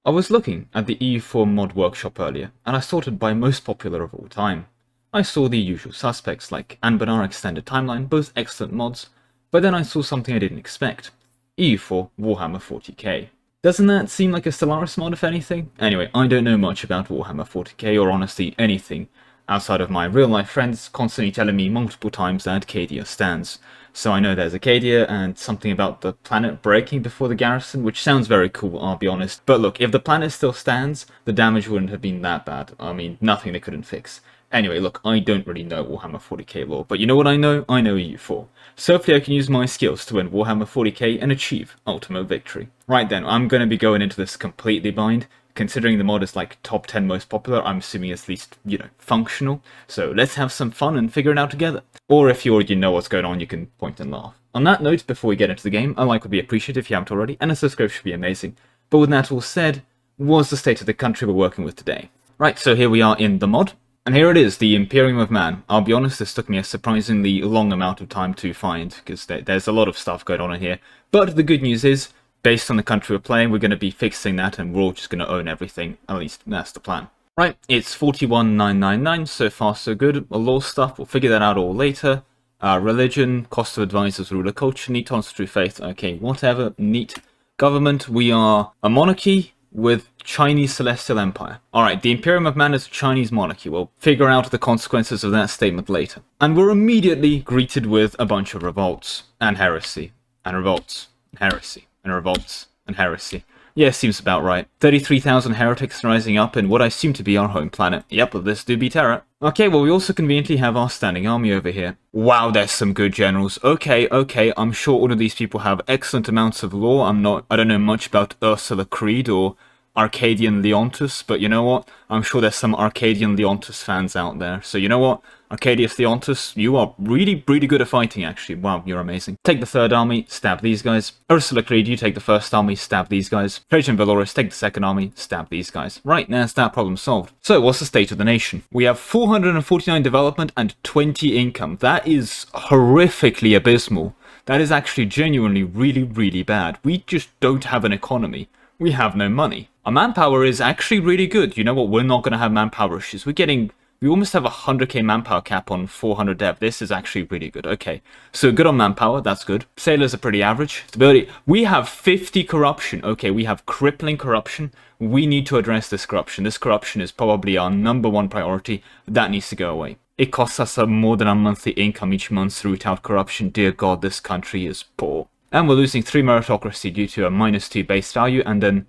I was looking at the EU4 mod workshop earlier, and I sorted by most popular of all time. I saw the usual suspects like Anbanar Extended Timeline, both excellent mods, but then I saw something I didn't expect. EU4 Warhammer 40k. Doesn't that seem like a Stellaris mod if anything? Anyway, I don't know much about Warhammer 40k or honestly anything, outside of my real life friends constantly telling me multiple times that Acadia stands. So I know there's Acadia and something about the planet breaking before the garrison, which sounds very cool, I'll be honest. But look, if the planet still stands, the damage wouldn't have been that bad. I mean, nothing they couldn't fix. Anyway, look, I don't really know Warhammer 40k lore, but you know what I know? I know EU4. So hopefully I can use my skills to win Warhammer 40k and achieve ultimate victory. Right then, I'm going to be going into this completely blind. Considering the mod is like top 10 most popular, I'm assuming it's at least, functional. So let's have some fun and figure it out together. Or if you already know what's going on, you can point and laugh. On that note, before we get into the game, a like would be appreciated if you haven't already, and a subscribe should be amazing. But with that all said, what's the state of the country we're working with today? Right, so here we are in the mod. And here it is, the Imperium of Man. I'll be honest, this took me a surprisingly long amount of time to find, because there's a lot of stuff going on in here. But the good news is, based on the country we're playing, we're going to be fixing that and we're all just going to own everything. At least, that's the plan. Right, it's 41,999, so far so good. A law stuff, we'll figure that out all later. Religion, cost of advisors, ruler culture, neat, honest, true faith, okay, whatever, neat. Government, we are a monarchy with Chinese Celestial Empire. Alright, the Imperium of Man is a Chinese monarchy. We'll figure out the consequences of that statement later. And we're immediately greeted with a bunch of revolts, and heresy, and revolts, and heresy, and revolts, and heresy. Yeah, seems about right. 33,000 heretics rising up in what I assume to be our home planet. Yep, this do be terror. Okay, well we also conveniently have our standing army over here. Wow, there's some good generals. Okay, I'm sure all of these people have excellent amounts of lore. I don't know much about Ursula Creed or Arcadian Leontus, but you know what? I'm sure there's some Arcadian Leontus fans out there. So you know what? Arcadius Leontus, you are really good at fighting, actually. Wow, you're amazing. Take the third army, stab these guys. Ursula Creed, you take the first army, stab these guys. Trajan Valoris, take the second army, stab these guys. Right, there's that problem solved. So, what's the state of the nation? We have 449 development and 20 income. That is horrifically abysmal. That is actually genuinely really bad. We just don't have an economy. We have no money. Our manpower is actually really good. You know what? We're not going to have manpower issues. We almost have a 100k manpower cap on 400 dev. This is actually really good. Okay, so good on manpower. That's good. Sailors are pretty average. Stability. We have 50 corruption. Okay, we have crippling corruption. We need to address this corruption. This corruption is probably our #1 priority. That needs to go away. It costs us more than our monthly income each month to root out corruption. Dear God, this country is poor. And we're losing 3 meritocracy due to a -2 base value and an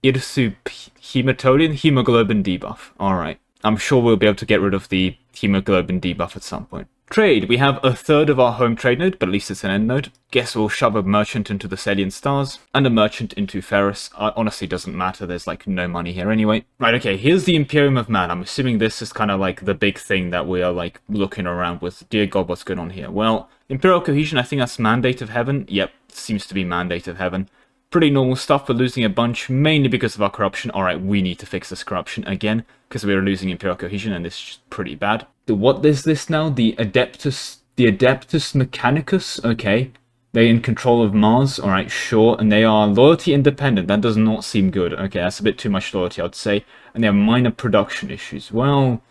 Irsu hemoglobin debuff. Alright. I'm sure we'll be able to get rid of the hemoglobin debuff at some point. Trade. We have a third of our home trade node, but at least it's an end node. Guess we'll shove a merchant into the Salient Stars, and a merchant into Ferris. Honestly, doesn't matter. There's like no money here anyway. Right, okay, here's the Imperium of Man. I'm assuming this is kind of like the big thing that we are like looking around with. Dear God, what's going on here? Well, Imperial Cohesion, I think that's Mandate of Heaven. Yep, seems to be Mandate of Heaven. Pretty normal stuff. We're losing a bunch, mainly because of our corruption. Alright, we need to fix this corruption again, because we're losing Imperial Cohesion, and this is just pretty bad. What is this now? The Adeptus Mechanicus? Okay. They're in control of Mars. Alright, sure. And they are loyalty independent. That does not seem good. Okay, that's a bit too much loyalty, I'd say. And they have minor production issues. Well,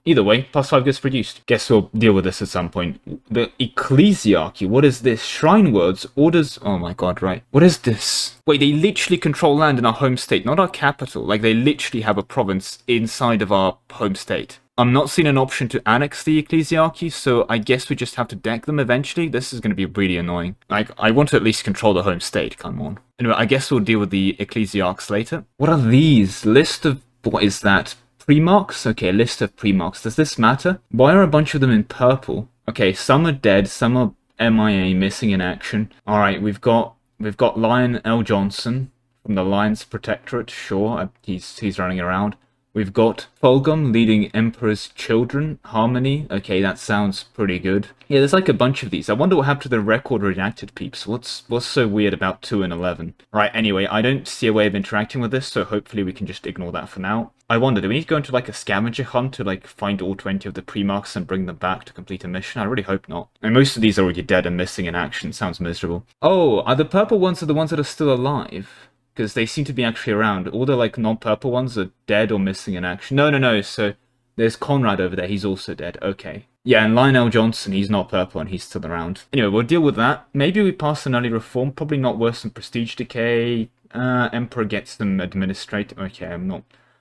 either way, +5 gets produced. Guess we'll deal with this at some point. The Ecclesiarchy. What is this? Shrine words, orders. Oh my God, right. What is this? Wait, they literally control land in our home state, not our capital. Like, they literally have a province inside of our home state. I'm not seeing an option to annex the Ecclesiarchy, so I guess we just have to deck them eventually. This is going to be really annoying. Like, I want to at least control the home state, come on. Anyway, I guess we'll deal with the Ecclesiarchs later. What are these? List of... what is that? Primarks? Okay, list of Primarks. Does this matter? Why are a bunch of them in purple? Okay, some are dead, some are MIA, missing in action. Alright, we've got Lion L. Johnson from the Lions Protectorate, sure, he's running around. We've got Fulgum leading Emperor's Children, Harmony. Okay, that sounds pretty good. Yeah, there's like a bunch of these. I wonder what happened to the record redacted peeps. What's so weird about 2 and 11? Right, anyway, I don't see a way of interacting with this, so hopefully we can just ignore that for now. I wonder, do we need to go into like a scavenger hunt to like find all 20 of the Primarchs and bring them back to complete a mission? I really hope not. And most of these are already dead and missing in action. Sounds miserable. Oh, are the purple ones the ones that are still alive? because they seem to be actually around. All the, like, non-purple ones are dead or missing in action. No, so there's Conrad over there. He's also dead. Okay. Yeah, and Lionel Johnson, he's not purple and he's still around. Anyway, we'll deal with that. Maybe we pass an early reform. Probably not worse than Prestige Decay. Emperor gets them administrative. Okay,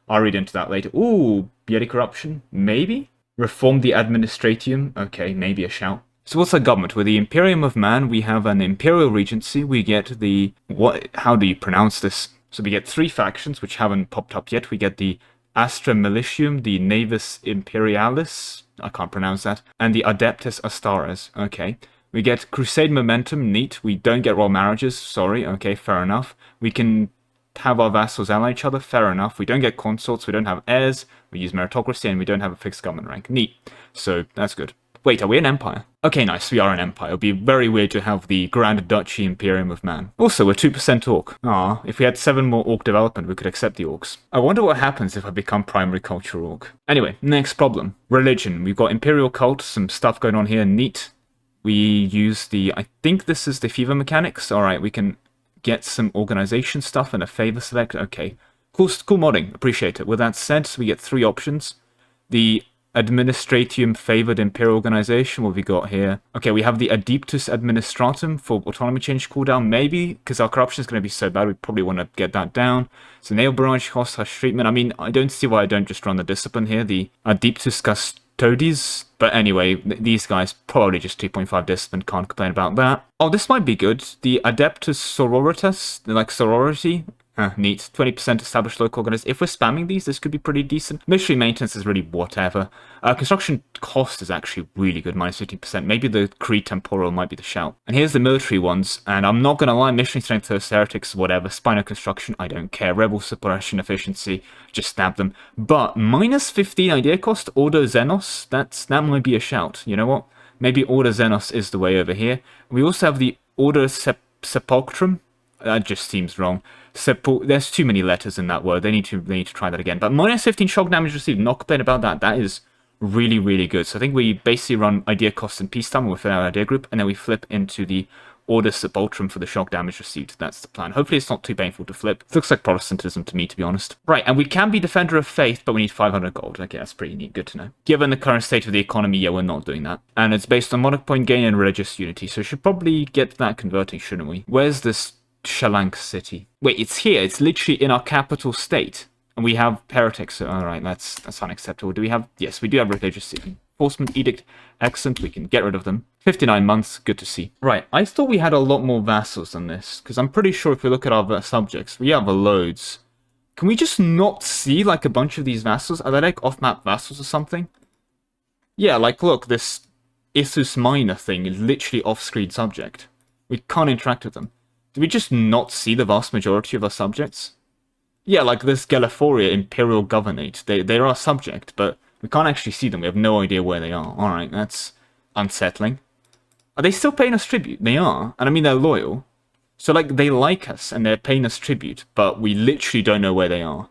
I'll read into that later. Ooh, Beauty Corruption? Maybe? Reform the Administratium? Okay, maybe a shout. So what's our government? With the Imperium of Man, we have an Imperial Regency. We get the... How do you pronounce this? So we get 3 factions, which haven't popped up yet. We get the Astra Militium, the Navis Imperialis, I can't pronounce that, and the Adeptus Astares. Okay. We get Crusade Momentum, neat. We don't get royal marriages, sorry. Okay, fair enough. We can have our vassals ally each other, fair enough. We don't get consorts, we don't have heirs, we use meritocracy, and we don't have a fixed government rank. Neat. So, that's good. Wait, are we an empire? Okay, nice, we are an empire. It would be very weird to have the Grand Duchy Imperium of Man. Also, we're 2% Ork. Ah, if we had 7 more Ork development, we could accept the Orks. I wonder what happens if I become primary culture Ork. Anyway, next problem. Religion. We've got Imperial Cult, some stuff going on here, neat. We use the, I think this is the fever mechanics. Alright, we can get some organization stuff and a favor select. Okay, cool modding, appreciate it. With that said, we get 3 options. The Administratium Favored Imperial Organization, what have we got here? Okay, we have the Adeptus Administratum for autonomy change cooldown, maybe, because our corruption is going to be so bad, we probably want to get that down. So nail barrage cost, harsh treatment. I mean, I don't see why I don't just run the discipline here, the Adeptus Custodes. But anyway, these guys probably just 2.5 discipline, can't complain about that. Oh, this might be good. The Adeptus Sororitas, like sorority. Neat. 20% established local organization. If we're spamming these, this could be pretty decent. Military maintenance is really whatever. Construction cost is actually really good, minus 15%. Maybe the Cree Temporal might be the shout. And here's the military ones, and I'm not going to lie, missionary strength, host heretics, whatever. Spinal construction, I don't care. Rebel suppression efficiency, just stab them. But minus 15 idea cost, Ordo Xenos, that might be a shout. You know what? Maybe Ordo Xenos is the way over here. We also have the Ordo Sepulchrum. That just seems wrong. There's too many letters in that word. They need to try that again. But minus 15 shock damage received. Not complain about that. That is really, really good. So I think we basically run idea cost and peacetime with our idea group, and then we flip into the Order Sepulchrum for the shock damage received. That's the plan. Hopefully it's not too painful to flip. It looks like Protestantism to me, to be honest. Right, and we can be Defender of Faith, but we need 500 gold. Okay, that's pretty neat. Good to know. Given the current state of the economy, yeah, we're not doing that. And it's based on monarch point gain and religious unity, so we should probably get that converting, shouldn't we? Where's this Shalank city? Wait, it's here. It's literally in our capital state. And we have heretics. So, alright, that's unacceptable. Do we have... Yes, we do have religious enforcement edict. Excellent. We can get rid of them. 59 months. Good to see. Right, I thought we had a lot more vassals than this. Because I'm pretty sure if we look at our subjects, we have loads. Can we just not see, like, a bunch of these vassals? Are they, like, off-map vassals or something? Yeah, like, look, this Issus Minor thing is literally off-screen subject. We can't interact with them. Do we just not see the vast majority of our subjects? Yeah, like this Galaphoria Imperial Governorate. They're our subject, but we can't actually see them. We have no idea where they are. Alright, that's unsettling. Are they still paying us tribute? They are. And I mean, they're loyal. So, like, they like us and they're paying us tribute, but we literally don't know where they are.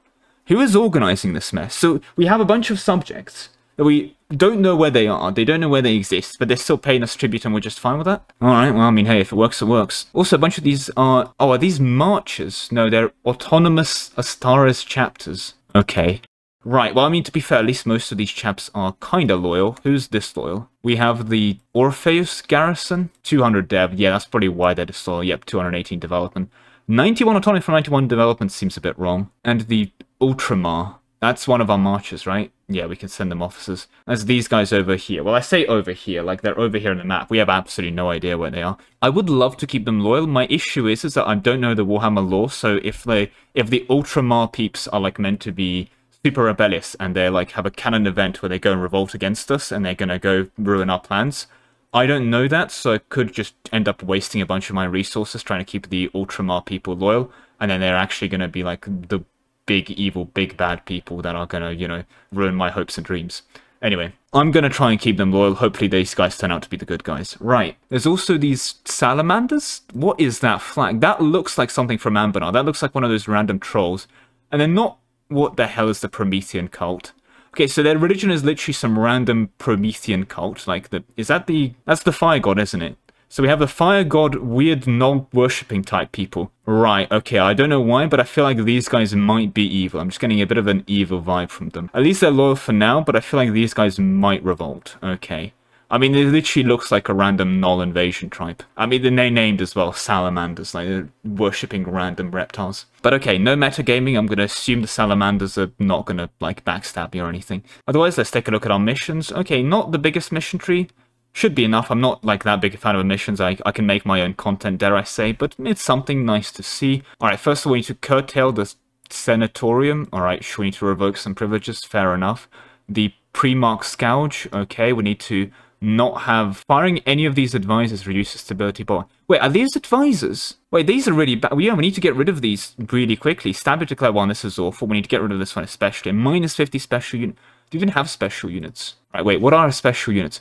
Who is organizing this mess? So, we have a bunch of subjects that we don't know where they are, they don't know where they exist, but they're still paying us tribute and we're just fine with that? Alright, well, I mean, hey, if it works, it works. Also, a bunch of these are... Oh, are these marches? No, they're autonomous Astaris chapters. Okay. Right, well, I mean, to be fair, at least most of these chaps are kinda loyal. Who's disloyal? We have the Orpheus Garrison, 200 dev. Yeah, that's probably why they're disloyal. Yep, 218 development. 91 autonomy from 91 development seems a bit wrong. And the Ultramar. That's one of our marches, right? Yeah, we can send them officers. As these guys over here. Well, I say over here, like they're over here on the map. We have absolutely no idea where they are. I would love to keep them loyal. My issue is that I don't know the Warhammer lore, so if the Ultramar peeps are like meant to be super rebellious and they like have a canon event where they go and revolt against us and they're gonna go ruin our plans, I don't know that, so I could just end up wasting a bunch of my resources trying to keep the Ultramar people loyal, and then they're actually gonna be like the big evil, big bad people that are gonna, you know, ruin my hopes and dreams. Anyway, I'm gonna try and keep them loyal. Hopefully these guys turn out to be the good guys. Right, there's also these salamanders. What is that flag? That looks like something from Ambernar. That looks like one of those random trolls. And they're not... What the hell is the Promethean cult? Okay, so their religion is literally some random Promethean cult. Like, that's the fire god, isn't it? So we have the fire god, weird knob worshipping type people. Right, okay, I don't know why, but I feel like these guys might be evil. I'm just getting a bit of an evil vibe from them. At least they're loyal for now, but I feel like these guys might revolt. Okay. I mean, it literally looks like a random null invasion tribe. I mean, they're named as well salamanders, like they're worshipping random reptiles. But okay, no metagaming. I'm going to assume the salamanders are not going to, like, backstab me or anything. Otherwise, let's take a look at our missions. Okay, not the biggest mission tree. Should be enough. I'm not, like, that big a fan of missions. I can make my own content, dare I say, but it's something nice to see. Alright, first of all, we need to curtail the senatorium. Alright, sure, we need to revoke some privileges. Fair enough. The Primark Scourge. Okay, we need to not have... Firing any of these advisors reduces stability bar. Wait, are these advisors? Wait, these are really bad. Yeah, we need to get rid of these really quickly. Stab it, declare one. This is awful. We need to get rid of this one especially. Minus 50 special unit. Do you even have special units? Right, wait, what are our special units?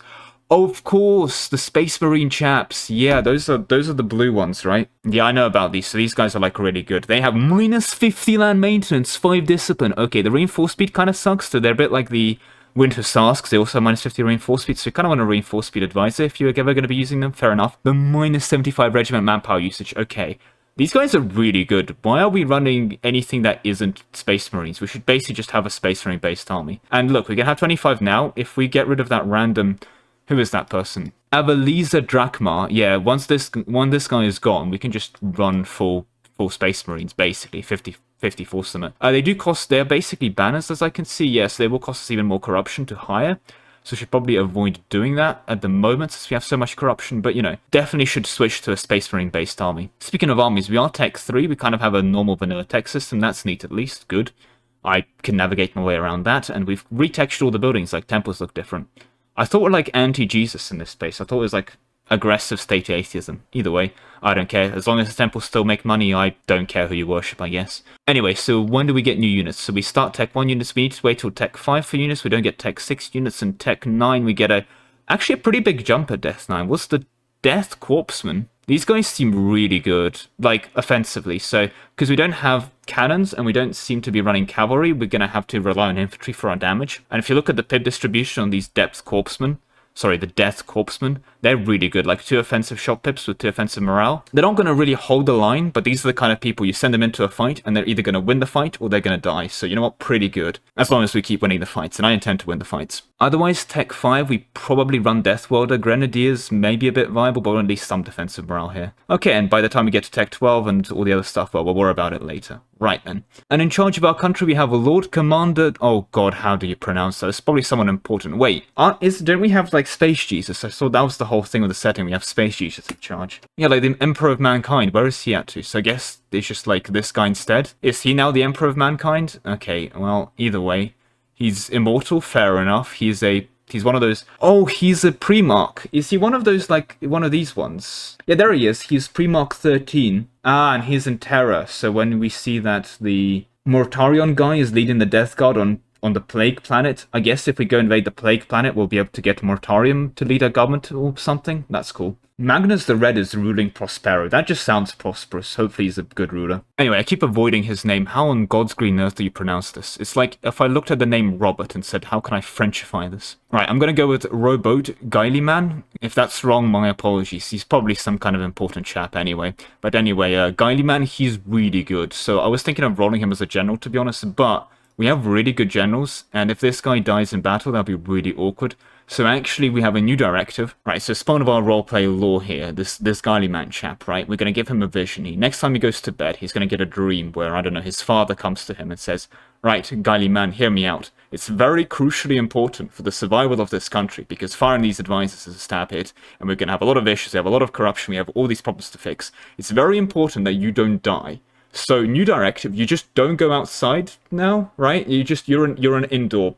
Oh, of course, the Space Marine chaps. Yeah, those are the blue ones, right? Yeah, I know about these. So these guys are, like, really good. They have minus 50 land maintenance, 5 discipline. Okay, the reinforced speed kind of sucks. So they're a bit like the Winter Stars, because they also have minus 50 reinforced speed. So you kind of want a reinforced speed advisor if you're ever going to be using them. Fair enough. The minus 75 regiment manpower usage. Okay. These guys are really good. Why are we running anything that isn't Space Marines? We should basically just have a Space Marine-based army. And look, we can have 25 now. If we get rid of that random... Who is that person? Aveliza Drachma. Yeah, once this guy is gone, we can just run full Space Marines, basically. 50 force them. They do cost... They're basically banners, as I can see. Yes, they will cost us even more corruption to hire. So we should probably avoid doing that at the moment, since we have so much corruption. But, you know, definitely should switch to a Space Marine-based army. Speaking of armies, we are Tech 3. We kind of have a normal vanilla tech system. That's neat, at least. Good. I can navigate my way around that. And we've retextured all the buildings, like temples look different. I thought we're like anti-Jesus in this space. I thought it was like aggressive state atheism. Either way, I don't care. As long as the temples still make money, I don't care who you worship, I guess. Anyway, so when do we get new units? So we start Tech 1 units. We need to wait till Tech 5 for units. We don't get Tech 6 units. And Tech 9, we get actually a pretty big jump at Death 9. What's the Death Corpsman? These guys seem really good, like, offensively. So, because we don't have cannons and we don't seem to be running cavalry, we're going to have to rely on infantry for our damage. And if you look at the pip distribution on these Death Corpsmen, they're really good. Like 2 offensive shock pips with 2 offensive morale. They're not going to really hold the line, but these are the kind of people you send them into a fight and they're either going to win the fight or they're going to die. So you know what? Pretty good. As long as we keep winning the fights, and I intend to win the fights. Otherwise, Tech 5, we probably run Death Welder. Grenadiers may be a bit viable, but at least some defensive morale here. Okay, and by the time we get to Tech 12 and all the other stuff, well, we'll worry about it later. Right then. And in charge of our country, we have a Lord Commander... Oh god, how do you pronounce that? It's probably someone important. Wait, don't we have, like, Space Jesus? I saw that was the whole thing with the setting. We have Space Jesus in charge. Yeah, like the Emperor of Mankind. Where is he at to? So I guess it's just, like, this guy instead. Is he now the Emperor of Mankind? Okay, well, either way. He's immortal, fair enough. He's one of those... Oh, he's a Primark. Is he one of those, like, one of these ones? Yeah, there he is. He's Primark 13. Ah, and he's in Terra. So when we see that the Mortarion guy is leading the Death Guard on the Plague Planet, I guess if we go invade the Plague Planet, we'll be able to get Mortarion to lead our government or something. That's cool. Magnus the Red is ruling Prospero. That just sounds prosperous. Hopefully he's a good ruler. Anyway, I keep avoiding his name. How on God's green earth do you pronounce this? It's like if I looked at the name Robert and said, how can I Frenchify this? Right, I'm going to go with Boat Guily Man. If that's wrong, my apologies. He's probably some kind of important chap anyway. But anyway, Guily Man, he's really good. So I was thinking of rolling him as a general, to be honest, but we have really good generals, and if this guy dies in battle, that'll be really awkward. So actually, we have a new directive. Right, so spawn of our roleplay lore here, this Guily Man chap, right? We're going to give him a vision. Next time he goes to bed, he's going to get a dream where, I don't know, his father comes to him and says, right, Guily Man, hear me out. It's very crucially important for the survival of this country, because firing these advisors is a stab hit, and we're going to have a lot of issues, we have a lot of corruption, we have all these problems to fix. It's very important that you don't die. So, new directive, you just don't go outside now, right? You're an indoor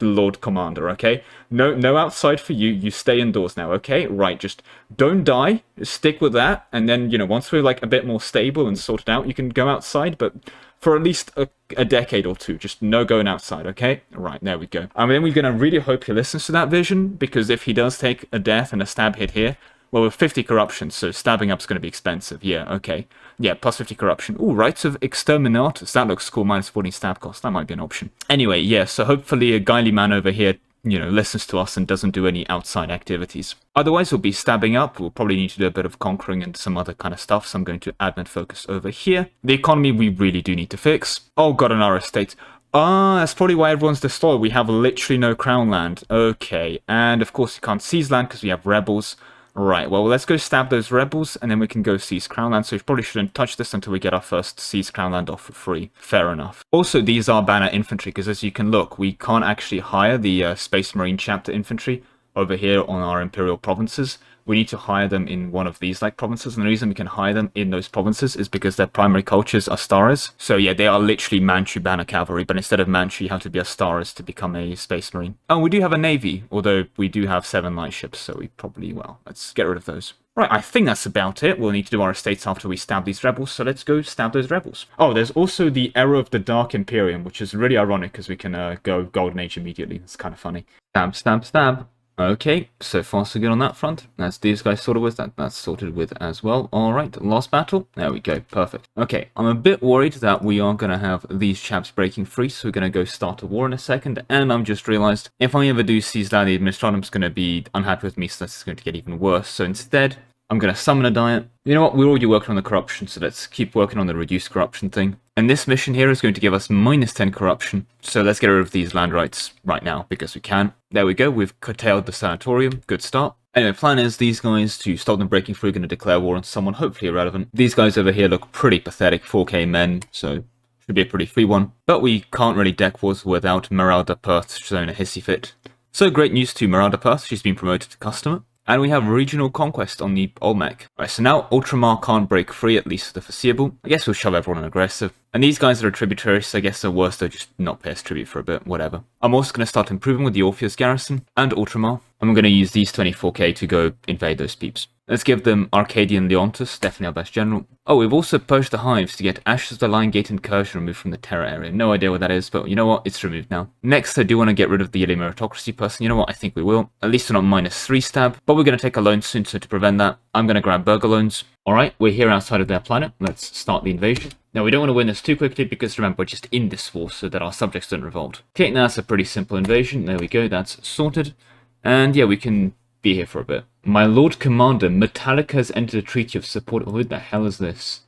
Lord Commander, okay? No outside for you, you stay indoors now, okay? Right, just don't die, stick with that, and then, you know, once we're like a bit more stable and sorted out, you can go outside, but for at least a decade or two, just no going outside, okay? Right, there we go. And then we're going to really hope he listens to that vision, because if he does take a death and a stab hit here, well, with 50 corruption, so stabbing up's going to be expensive. Yeah, okay. Yeah, plus 50 corruption. Ooh, Rights of Exterminatus. That looks cool. Minus 14 stab cost. That might be an option. Anyway, yeah, so hopefully a Guily Man over here listens to us and doesn't do any outside activities. Otherwise, we'll be stabbing up. We'll probably need to do a bit of conquering and some other kind of stuff, so I'm going to admin focus over here. The economy we really do need to fix. Oh god, on our estate. That's probably why everyone's destroyed. We have literally no crown land. Okay, and of course you can't seize land because we have rebels. Right, well, let's go stab those rebels, and then we can go seize crown land. So we probably shouldn't touch this until we get our first seize crown land off for free. Fair enough. Also, these are banner infantry, because as you can look, we can't actually hire the Space Marine chapter infantry over here on our Imperial provinces. We need to hire them in one of these provinces, and the reason we can hire them in those provinces is because their primary cultures are Staras. So yeah, they are literally Manchu banner cavalry, but instead of Manchu, you have to be a Staras to become a Space Marine. Oh, we do have a navy, although we do have 7 light ships, so we probably, well, let's get rid of those. Right, I think that's about it. We'll need to do our estates after we stab these rebels, so let's go stab those rebels. Oh, there's also the Era of the Dark Imperium, which is really ironic because we can go Golden Age immediately. It's kind of funny. Stab, stab, stab. Okay, so far so good on that front. That's these guys sorted with, that's sorted with as well. Alright, last battle. There we go, perfect. Okay, I'm a bit worried that we are going to have these chaps breaking free, so we're going to go start a war in a second, and I've just realised if I ever do seize land, the Administratum's going to be unhappy with me, so this is going to get even worse. So instead, I'm going to summon a diet. You know what, we're already working on the corruption, so let's keep working on the reduced corruption thing. And this mission here is going to give us -10 corruption, so let's get rid of these land rights right now, because we can. There we go, we've curtailed the sanatorium, good start. Anyway, plan is these guys, to stop them breaking through, going to declare war on someone hopefully irrelevant. These guys over here look pretty pathetic, 4k men, so should be a pretty free one. But we can't really deck wars without Meralda Perth showing a hissy fit. So great news to Meralda Perth, she's been promoted to customer. And we have regional conquest on the Olmec. Right, so now Ultramar can't break free, at least for the foreseeable. I guess we'll shove everyone on aggressive. And these guys are a tributary, so I guess they're worse, they'll just not pay us tribute for a bit, whatever. I'm also going to start improving with the Orpheus garrison and Ultramar. And we're going to use these 24k to go invade those peeps. Let's give them Arcadian Leontus, definitely our best general. Oh, we've also purged the hives to get Ashes of the Lion Gate incursion removed from the Terra area. No idea what that is, but you know what? It's removed now. Next, I do want to get rid of the meritocracy person. You know what? I think we will. At least we're not -3 stab, but we're going to take a loan soon, so to prevent that, I'm going to grab burger loans. Alright, we're here outside of their planet. Let's start the invasion. Now, we don't want to win this too quickly because, remember, we're just in this war so that our subjects don't revolt. Okay, now that's a pretty simple invasion. There we go, that's sorted. And yeah, we can be here for a bit. My Lord Commander, Metallica has entered a treaty of support. Who the hell is this?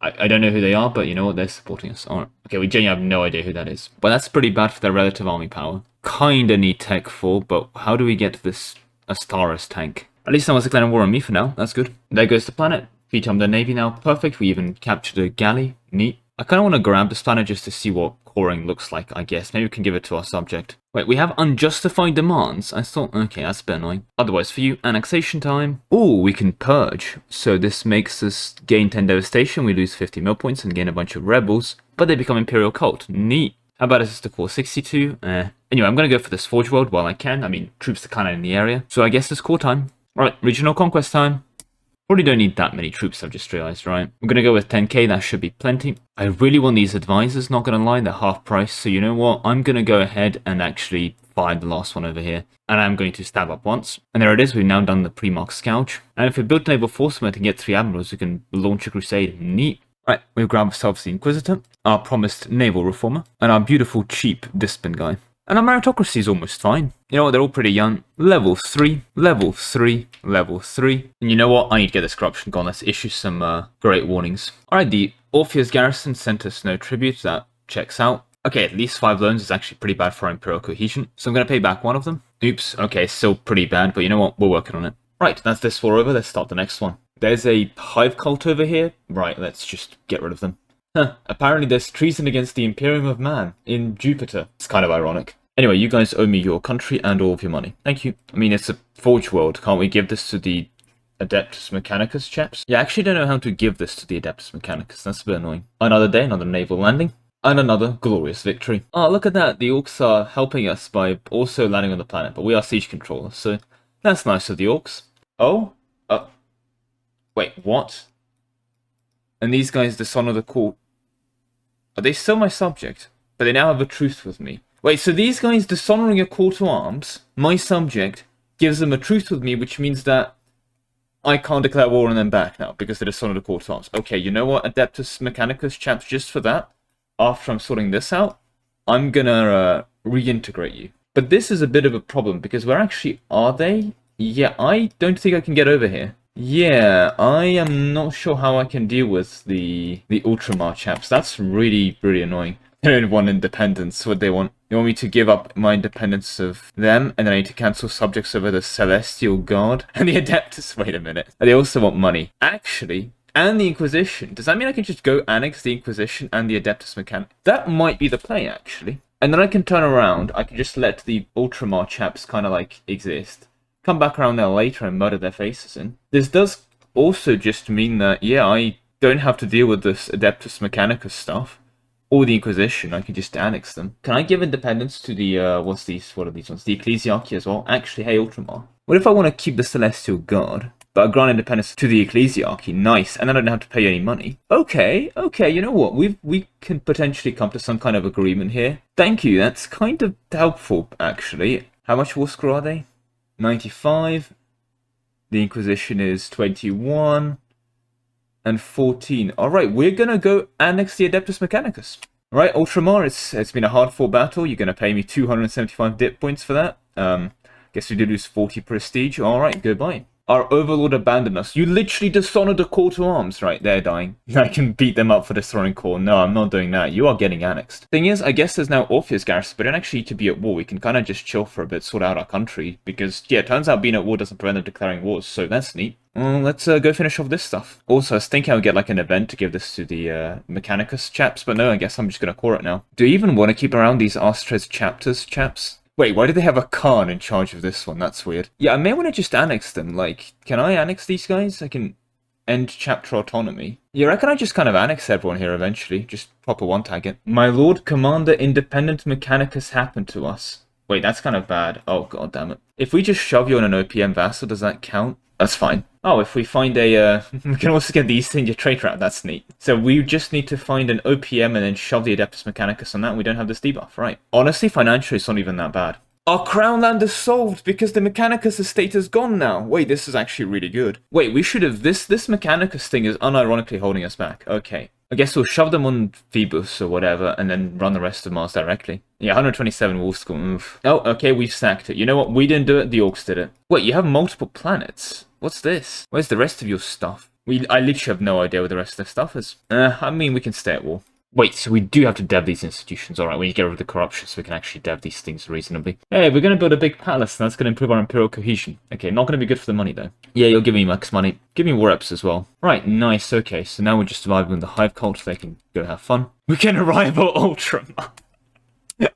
I don't know who they are, but you know what? They're supporting us. Alright. Okay, we genuinely have no idea who that is. But that's pretty bad for their relative army power. Kinda need tech 4, but how do we get this Astaris tank? At least someone's declaring war on me for now. That's good. There goes the planet. Feet on the navy now. Perfect. We even captured a galley. Neat. I kind of want to grab this planet just to see what coring looks like, I guess. Maybe we can give it to our subject. Wait, we have unjustified demands? I thought, okay, that's a bit annoying. Otherwise, for you, annexation time. Oh, we can purge. So this makes us gain 10 devastation. We lose 50 mill points and gain a bunch of rebels. But they become Imperial Cult. Neat. How about us to core 62? Anyway, I'm going to go for this Forge World while I can. I mean, troops are kind of in the area. So I guess it's core time. Alright, regional conquest time. Probably don't need that many troops, I've just realised, right? I'm going to go with 10k, that should be plenty. I really want these advisors, not going to lie, they're half price. So you know what? I'm going to go ahead and actually fire the last one over here. And I'm going to stab up once. And there it is, we've now done the Primark Scourge. And if we build a naval force and get 3 admirals, we can launch a crusade. Neat. Right, we've grabbed ourselves the Inquisitor, our promised naval reformer, and our beautiful, cheap Discipline guy. And our meritocracy is almost fine. You know what, they're all pretty young. Level 3, level 3, level 3. And you know what, I need to get this corruption gone. Let's issue some great warnings. Alright, the Orpheus garrison sent us no tribute. That checks out. Okay, at least 5 loans is actually pretty bad for our Imperial cohesion. So I'm going to pay back one of them. Oops, okay, still pretty bad, but you know what, we're working on it. Right, that's this war over. Let's start the next one. There's a hive cult over here. Right, let's just get rid of them. Apparently there's treason against the Imperium of Man in Jupiter. It's kind of ironic. Anyway, you guys owe me your country and all of your money. Thank you. I mean, it's a Forge World. Can't we give this to the Adeptus Mechanicus chaps? Yeah, I actually don't know how to give this to the Adeptus Mechanicus. That's a bit annoying. Another day, another naval landing. And another glorious victory. Oh, look at that. The Orks are helping us by also landing on the planet. But we are siege controllers, so that's nice of the Orks. Oh? Wait, what? And these guys dishonor the court. Are they still my subject? But they now have a truce with me. Wait, so these guys dishonoring a call to arms, my subject, gives them a truce with me, which means that I can't declare war on them back now, because they dishonored a call to arms. Okay, you know what, Adeptus Mechanicus chaps, just for that, after I'm sorting this out, I'm gonna reintegrate you. But this is a bit of a problem, because where actually are they? Yeah, I don't think I can get over here. Yeah, I am not sure how I can deal with the Ultramar chaps. That's really, really annoying. They don't want independence. What they want? They want me to give up my independence of them, and then I need to cancel subjects over the Celestial Guard and the Adeptus. Wait a minute. They also want money. Actually, and the Inquisition. Does that mean I can just go annex the Inquisition and the Adeptus Mechanic? That might be the play, actually. And then I can turn around. I can just let the Ultramar chaps kind of like exist. Come back around there later and murder their faces in. This does also just mean that, yeah, I don't have to deal with this Adeptus Mechanicus stuff. Or the Inquisition, I can just annex them. Can I give independence to the, what are these ones? The Ecclesiarchy as well? Actually, hey, Ultramar. What if I want to keep the Celestial Guard, but I grant independence to the Ecclesiarchy? Nice, and then I don't have to pay any money. Okay, you know what? We can potentially come to some kind of agreement here. Thank you, that's kind of helpful, actually. How much war score are they? 95. The Inquisition is 21. And 14. Alright, we're gonna go annex the Adeptus Mechanicus. Alright, Ultramar, it's been a hard-fought battle. You're gonna pay me 275 dip points for that. Guess we did lose 40 prestige. Alright, goodbye. Our overlord abandoned us. You literally dishonored a call to arms. Right, they're dying. I can beat them up for destroying call. No, I'm not doing that. You are getting annexed. Thing is, I guess there's now Orpheus garrison, but don't actually need to be at war. We can kind of just chill for a bit, sort out our country. Because, yeah, it turns out being at war doesn't prevent them declaring wars, so that's neat. Let's go finish off this stuff. Also, I was thinking I would get like an event to give this to the Mechanicus chaps, but no, I guess I'm just going to core it now. Do you even want to keep around these Astres chapters chaps? Wait, why do they have a Khan in charge of this one? That's weird. Yeah, I may want to just annex them. Like, can I annex these guys? I can end chapter autonomy. Yeah, I reckon I just kind of annex everyone here eventually. Just proper one-tag it. My Lord Commander Independent Mechanicus happened to us. Wait, that's kind of bad. Oh, god damn it. If we just shove you on an OPM vassal, does that count? That's fine. Oh, if we find a, we can also get the East India trade route. That's neat. So we just need to find an OPM and then shove the Adeptus Mechanicus on that, and we don't have this debuff, right? Honestly, financially, it's not even that bad. Our Crown Land is solved because the Mechanicus estate is gone now. Wait, this is actually really good. Wait, we should have, this Mechanicus thing is unironically holding us back. Okay. I guess we'll shove them on Phoebus or whatever, and then run the rest of Mars directly. Yeah, 127 Wolf School move. Oh, okay, we've sacked it. You know what? We didn't do it, the Orks did it. Wait, you have multiple planets? What's this? Where's the rest of your stuff? I literally have no idea where the rest of their stuff is. I mean, we can stay at war. Wait, so we do have to dev these institutions. Alright, we need to get rid of the corruption so we can actually dev these things reasonably. Hey, we're going to build a big palace, and that's going to improve our imperial cohesion. Okay, not going to be good for the money, though. Yeah, you'll give me max money. Give me war reps as well. Right, nice, okay. So now we're just surviving the hive cult, so they can go have fun. We can arrive at Ultramar.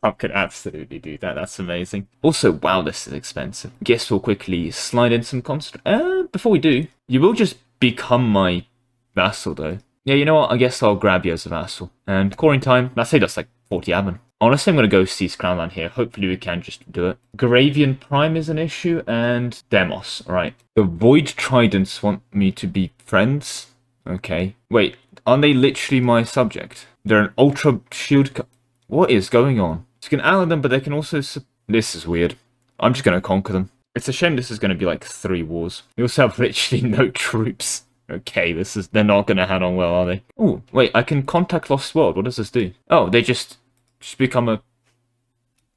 I could absolutely do that. That's amazing. Also, wow, this is expensive. Guess we'll quickly slide in some before we do, you will just become my vassal, though. Yeah, you know what? I guess I'll grab you as a vassal. And coring time, let's say that's like 40 admin. Honestly, I'm going to go seize Crownland here. Hopefully we can just do it. Garavian Prime is an issue, and Demos. Alright. The Void Tridents want me to be friends. Okay. Wait, aren't they literally my subject? They're an Ultra Shield... What is going on? So you can ally them, but they can also... This is weird. I'm just going to conquer them. It's a shame this is going to be like 3 wars. We also have literally no troops. Okay, they're not going to head on well, are they? Oh, wait, I can contact Lost World. What does this do? Oh, they just become a...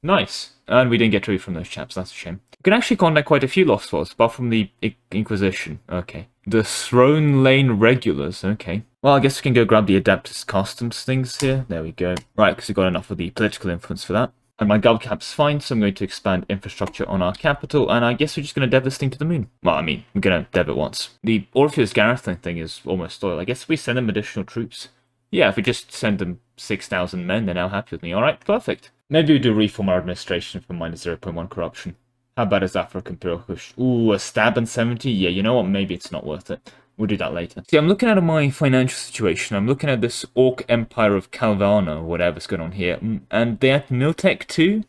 Nice. And we didn't get tribute from those chaps, that's a shame. We can actually contact quite a few Lost Worlds, apart from the Inquisition. Okay. The Throne Lane Regulars, okay. Well, I guess we can go grab the Adeptus Customs things here. There we go. Right, because we've got enough of the political influence for that. And my gov cap's fine, so I'm going to expand infrastructure on our capital, and I guess we're just going to dev this thing to the moon. Well, I mean, we're going to dev it once. The Orpheus garrison thing is almost loyal. I guess if we send them additional troops. Yeah, if we just send them 6,000 men, they're now happy with me. Alright, perfect. Maybe we do reform our administration for minus 0.1 corruption. How bad is that for a Imperial push? Ooh, a stab and 70? Yeah, you know what? Maybe it's not worth it. We'll do that later. See, I'm looking at my financial situation. I'm looking at this Ork Empire of Calvana, or whatever's going on here. And they had Miltech too.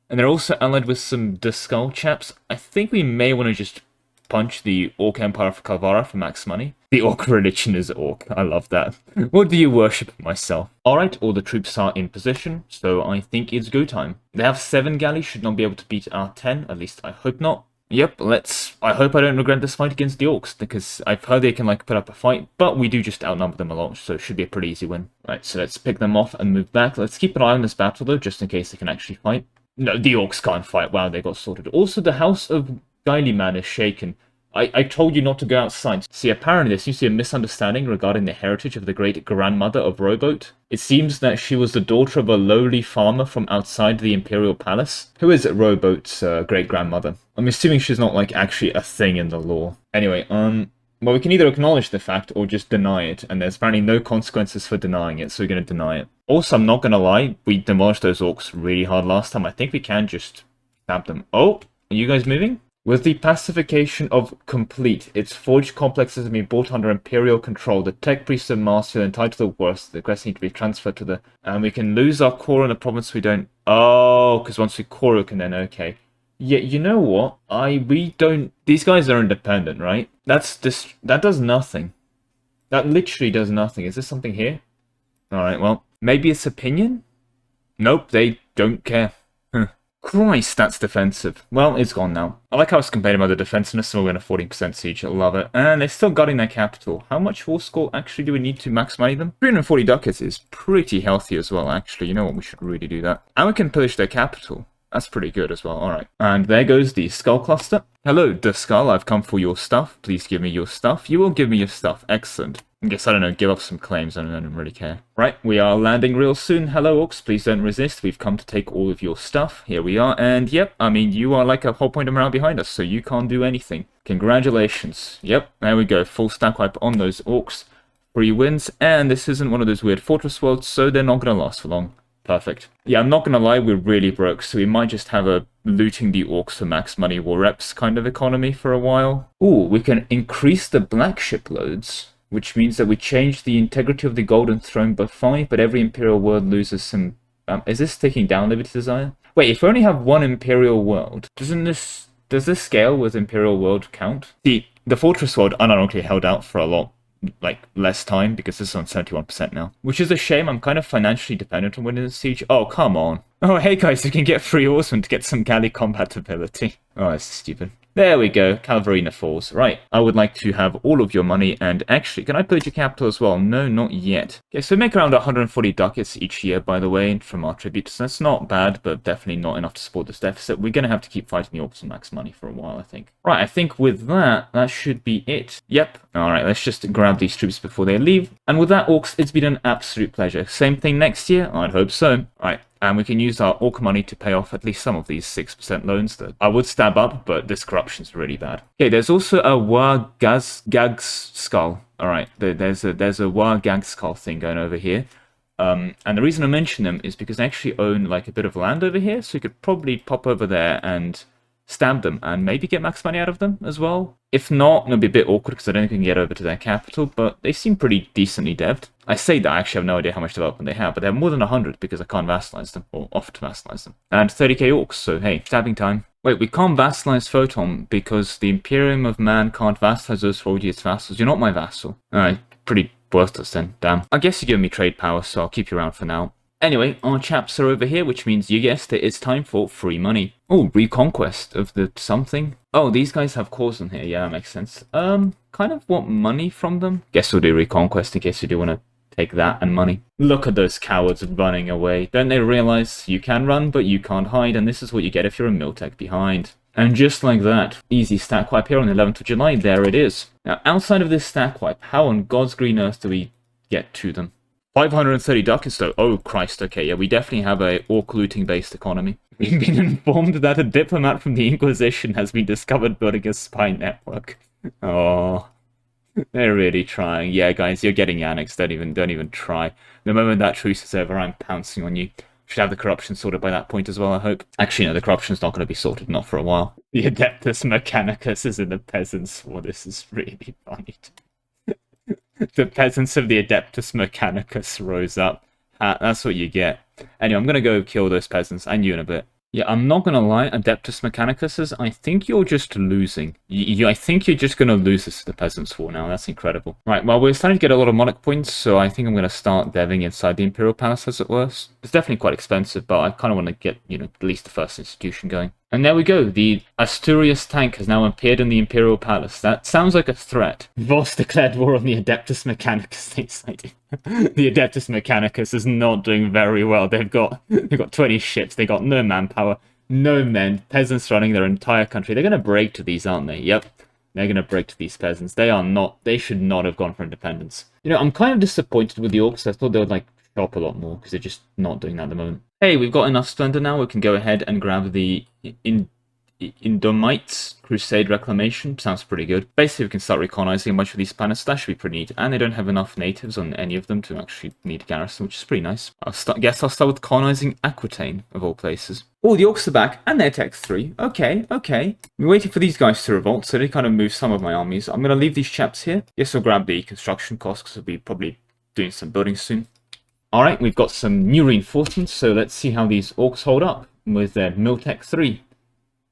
And they're also allied with some Duskull chaps. I think we may want to just punch the Ork Empire of Calvara for max money. The Ork religion is Ork. I love that. What do you worship myself? Alright, all the troops are in position, so I think it's go time. They have 7 galleys, should not be able to beat our 10. At least I hope not. Yep, I hope I don't regret this fight against the Orks, because I've heard they can, like, put up a fight, but we do just outnumber them a lot, so it should be a pretty easy win. Right, so let's pick them off and move back. Let's keep an eye on this battle, though, just in case they can actually fight. No, the Orks can't fight. Wow, they got sorted. Also, the House of Guily Man is shaken. I told you not to go outside. See, apparently there seems to be a misunderstanding regarding the heritage of the great-grandmother of Rowboat. It seems that she was the daughter of a lowly farmer from outside the Imperial Palace. Who is Rowboat's great-grandmother? I'm assuming she's not, like, actually a thing in the lore. Anyway, well, we can either acknowledge the fact or just deny it, and there's apparently no consequences for denying it, so we're going to deny it. Also, I'm not going to lie, we demolished those Orks really hard last time. I think we can just stab them. Oh, are you guys moving? With the pacification of complete, its forged complexes have been brought under Imperial control. The tech priests and masters entitled to the worst. The quests need to be transferred to the... And we can lose our core in the province we don't... Oh, because once we core, we can then... Okay. Yeah, you know what? We don't... These guys are independent, right? That does nothing. That literally does nothing. Is there something here? Alright, well, maybe it's opinion? Nope, they don't care. Christ, that's defensive. Well, it's gone now. I like how it's complaining about the defensiveness, so we're going to 14% siege. I love it. And they're still guarding their capital. How much war score actually do we need to max money them? 340 ducats is pretty healthy as well, actually. You know what? We should really do that. And we can pillage their capital. That's pretty good as well. Alright. And there goes the skull cluster. Hello, the skull. I've come for your stuff. Please give me your stuff. You will give me your stuff. Excellent. I guess, I don't know, give up some claims. I don't really care. Right, we are landing real soon. Hello, Orks. Please don't resist. We've come to take all of your stuff. Here we are. And, yep, I mean, you are like a whole point of morale behind us, so you can't do anything. Congratulations. Yep, there we go. Full stack wipe on those Orks. 3 wins. And this isn't one of those weird fortress worlds, so they're not going to last for long. Perfect. Yeah, I'm not going to lie, we're really broke, so we might just have a looting the Orks for max money war reps kind of economy for a while. Ooh, we can increase the black ship loads, which means that we change the integrity of the Golden Throne by 5, but every Imperial world loses some... is this taking down Liberty Desire? Wait, if we only have 1 Imperial world, does this scale with Imperial world count? The Fortress world unironically held out for a lot, like, less time, because this is on 71% now. Which is a shame. I'm kind of financially dependent on winning the siege. Oh, come on. Oh, hey guys, you can get 3 Oarsmen to get some galley compatibility. Oh, that's stupid. There we go, Calvarina Falls. Right, I would like to have all of your money, and actually, can I pillage your capital as well? No, not yet. Okay, so we make around 140 ducats each year, by the way, from our tributes. That's not bad, but definitely not enough to support this deficit. We're going to have to keep fighting the Orcs for max money for a while, I think. Right, I think with that, that should be it. Yep. Alright, let's just grab these troops before they leave. And with that, Orcs, it's been an absolute pleasure. Same thing next year? I'd hope so. Right. And we can use our Orc money to pay off at least some of these 6% loans that I would stab up, but this corruption's really bad. Okay, there's also a Gags skull. Alright, there's a Gag skull thing going over here. And the reason I mention them is because they actually own like a bit of land over here, so you could probably pop over there and stab them and maybe get max money out of them as well. If not, it'll be a bit awkward because I don't think we can get over to their capital, but they seem pretty decently devved. I say that I actually have no idea how much development they have, but they have more than 100 because I can't vassalize them, or offer to vassalize them. And 30k Orcs, so hey, stabbing time. Wait, we can't vassalize Photon because the Imperium of Man can't vassalize us for already its vassals. You're not my vassal. Alright, pretty worthless then, damn. I guess you give me trade power, so I'll keep you around for now. Anyway, our chaps are over here, which means you guessed it, it's time for free money. Oh, reconquest of the something. Oh, these guys have cores on here, yeah, that makes sense. Kind of want money from them. Guess we'll do reconquest in case you do want to take that and money. Look at those cowards running away. Don't they realize you can run, but you can't hide, and this is what you get if you're a Miltech behind. And just like that, easy stack wipe here on the 11th of July, there it is. Now, outside of this stack wipe, how on God's green earth do we get to them? 530 ducats though. Oh Christ, okay, yeah, we definitely have a Ork looting based economy. We've been informed that a diplomat from the Inquisition has been discovered building a spy network. Oh, they're really trying. Yeah, guys, you're getting annexed. Don't even try. The moment that truce is over, I'm pouncing on you. Should have the corruption sorted by that point as well, I hope. Actually, no, the corruption's not going to be sorted, not for a while. The Adeptus Mechanicus is in the Peasants' War. This is really funny. The peasants of the Adeptus Mechanicus rose up. That's what you get. Anyway, I'm going to go kill those peasants, and you in a bit. Yeah, I'm not going to lie, Adeptus Mechanicus, I think you're just losing. I think you're just going to lose this to the Peasants' War now. That's incredible. Right, well, we're starting to get a lot of monarch points, so I think I'm going to start deving inside the Imperial Palace, as it were. It's definitely quite expensive, but I kind of want to get, at least the first institution going. And there we go, the Asturias tank has now appeared in the Imperial Palace. That sounds like a threat. Voss declared war on the Adeptus Mechanicus, they cited. The Adeptus Mechanicus is not doing very well. They've got 20 ships, they got no manpower, no men, peasants running their entire country. They're gonna break to these, aren't they? Yep. They're gonna break to these peasants. They should not have gone for independence. You know, I'm kind of disappointed with the Orks. I thought they would, like, shop a lot more, because they're just not doing that at the moment. Hey, we've got enough splendor now. We can go ahead and grab the Indomites Crusade Reclamation. Sounds pretty good. Basically, we can start recolonizing a bunch of these planets. That should be pretty neat. And they don't have enough natives on any of them to actually need a garrison, which is pretty nice. Guess I'll start with colonizing Aquitaine, of all places. Oh, the Orks are back, and they're Tech 3. Okay. I'm waiting for these guys to revolt, so they kind of move some of my armies. I'm going to leave these chaps here. Guess I'll grab the construction costs, because we'll be probably doing some building soon. Alright, we've got some new reinforcements, so let's see how these Orks hold up with their Miltech 3.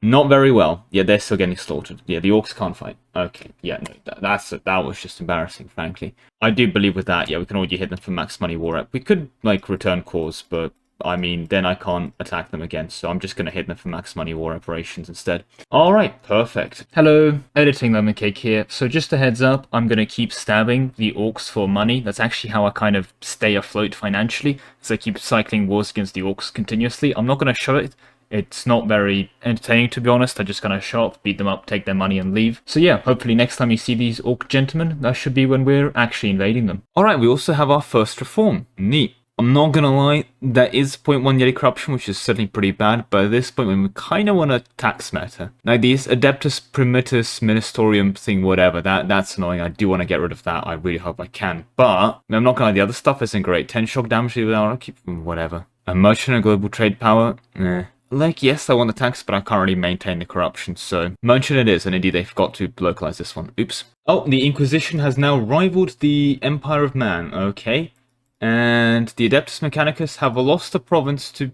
Not very well. Yeah, they're still getting slaughtered. Yeah, the Orks can't fight. Okay, yeah, no, that was just embarrassing, frankly. I do believe with that, yeah, we can already hit them for max money war rep. We could, like, return cores, but, I mean, then I can't attack them again, so I'm just going to hit them for max money war operations instead. Alright, perfect. Hello, editing Lemon Cake here. So just a heads up, I'm going to keep stabbing the Orks for money. That's actually how I kind of stay afloat financially, so I keep cycling wars against the Orks continuously. I'm not going to show it. It's not very entertaining, to be honest. I'm just going to show up, beat them up, take their money, and leave. So yeah, hopefully next time you see these Ork gentlemen, that should be when we're actually invading them. Alright, we also have our first reform. Neat. I'm not gonna lie, there is 0.1 Yeti corruption, which is certainly pretty bad, but at this point we kind of want a tax meta. Now these Adeptus Primitus Ministerium thing, whatever, that's annoying. I do want to get rid of that. I really hope I can. But I'm not gonna lie, the other stuff isn't great. 10 shock damage without keep whatever. A merchant and global trade power? Like, yes, I want the tax, but I can't really maintain the corruption, so merchant it is, and indeed they forgot to localize this one. Oops. Oh, the Inquisition has now rivaled the Empire of Man. Okay. And the Adeptus Mechanicus have lost a province to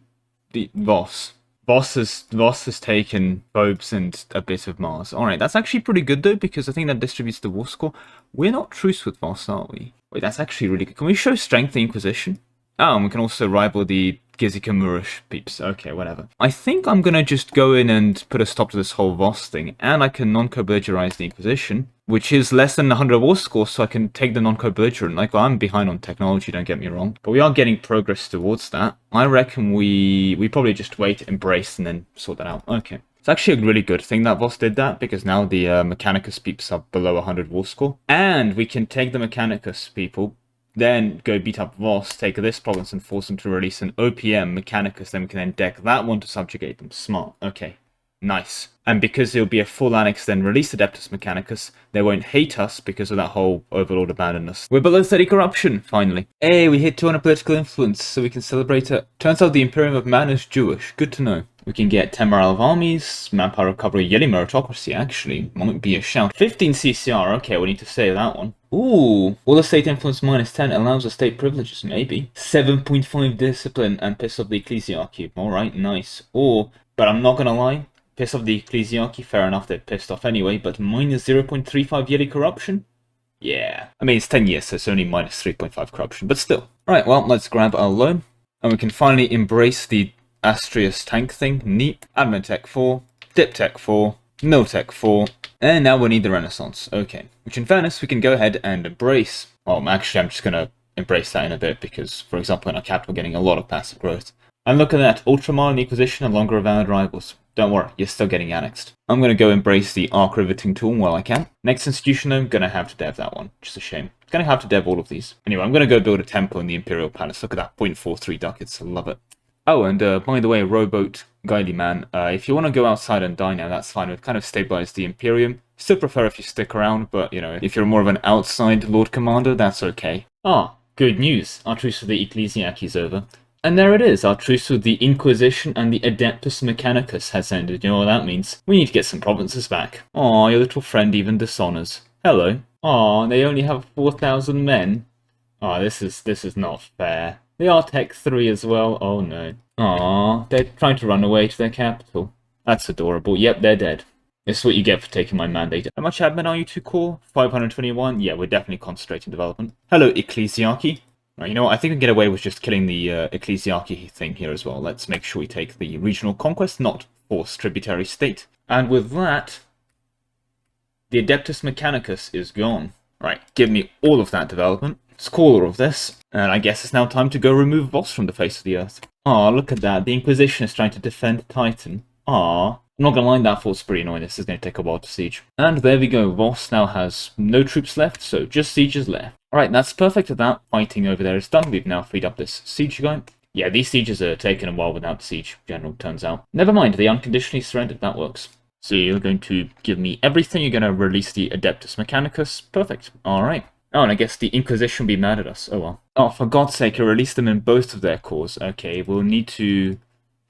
the Voss. Voss has taken Phobes and a bit of Mars. Alright, that's actually pretty good though, because I think that distributes the war score. We're not truce with Voss, are we? Wait, that's actually really good. Can we show strength the Inquisition? Oh, and we can also rival the Gizikamurish peeps. Okay, whatever. I think I'm gonna just go in and put a stop to this whole Voss thing, and I can non-co-belligerize the Inquisition, which is less than 100 war score, so I can take the non-co-belligerent. Like, well, I'm behind on technology, don't get me wrong, but we are getting progress towards that. I reckon we probably just wait, embrace, and then sort that out. Okay. It's actually a really good thing that Voss did that, because now the Mechanicus peeps are below 100 war score, and we can take the Mechanicus people, then go beat up Voss, take this province and force them to release an OPM Mechanicus, then we can then deck that one to subjugate them. Smart. Okay. Nice. And because it'll be a full annex, then release Adeptus Mechanicus, they won't hate us because of that whole Overlord abandoned us. We're below 30 corruption, finally. Hey, we hit 200 political influence, so we can celebrate it. Turns out the Imperium of Man is Jewish. Good to know. We can get 10 morale of armies, manpower recovery, Yeti meritocracy, actually. Might be a shout. 15 CCR, okay, we need to save that one. Ooh, all the state influence minus 10 allows us state privileges, maybe. 7.5 discipline and piss off the ecclesiarchy. Alright, nice. Or, but I'm not gonna lie, piss off the ecclesiarchy, fair enough, they're pissed off anyway, but minus 0.35 yearly corruption? Yeah. I mean, it's 10 years, so it's only minus 3.5 corruption, but still. Alright, well, let's grab our loan, and we can finally embrace the Asturias tank thing. Neat. Admin Tech 4, Dip Tech 4, Mill Tech 4, and now we need the Renaissance. Okay. Which, in fairness, we can go ahead and embrace. Well, actually, I'm just going to embrace that in a bit, because, for example, in our capital, we're getting a lot of passive growth. And look at that, Ultramar and the Inquisition are longer avowed rivals. Don't worry, you're still getting annexed. I'm going to go embrace the Arc Riveting tool while I can. Next institution, I'm going to have to dev that one. Just a shame. Going to have to dev all of these. Anyway, I'm going to go build a temple in the Imperial Palace. Look at that, 0.43 ducats. I love it. Oh, and by the way, Boat Guily Man, if you want to go outside and die now, that's fine. We've kind of stabilized the Imperium. Still prefer if you stick around, but, you know, if you're more of an outside Lord Commander, that's okay. Ah, good news. Our truce with the Ecclesiarchy is over. And there it is, our truce with the Inquisition and the Adeptus Mechanicus has ended. You know what that means? We need to get some provinces back. Aw, your little friend even dishonors. Hello. Aw, they only have 4,000 men. Aw, this is not fair. They are Tech 3 as well. Oh no. Aw, they're trying to run away to their capital. That's adorable. Yep, they're dead. This is what you get for taking my mandate. How much admin are you to core? 521? Yeah, we're definitely concentrating development. Hello, Ecclesiarchy. Right, you know what? I think we can get away with just killing the Ecclesiarchy thing here as well. Let's make sure we take the regional conquest, not Force tributary state. And with that, the Adeptus Mechanicus is gone. Right, give me all of that development. Let's call all of this. And I guess it's now time to go remove Voss from the face of the earth. Ah, look at that. The Inquisition is trying to defend Titan. Ah. I'm not gonna lie, that fort's pretty annoying. This is gonna take a while to siege. And there we go. Voss now has no troops left, so just sieges left. Alright, that's perfect for that. Fighting over there is done. We've now freed up this siege guy. Yeah, these sieges are taking a while without the siege general, turns out. Never mind, they unconditionally surrendered. That works. So you're going to give me everything. You're going to release the Adeptus Mechanicus. Perfect. Alright. Oh, and I guess the Inquisition will be mad at us. Oh well. Oh, for God's sake, I released them in both of their cores. Okay, we'll need to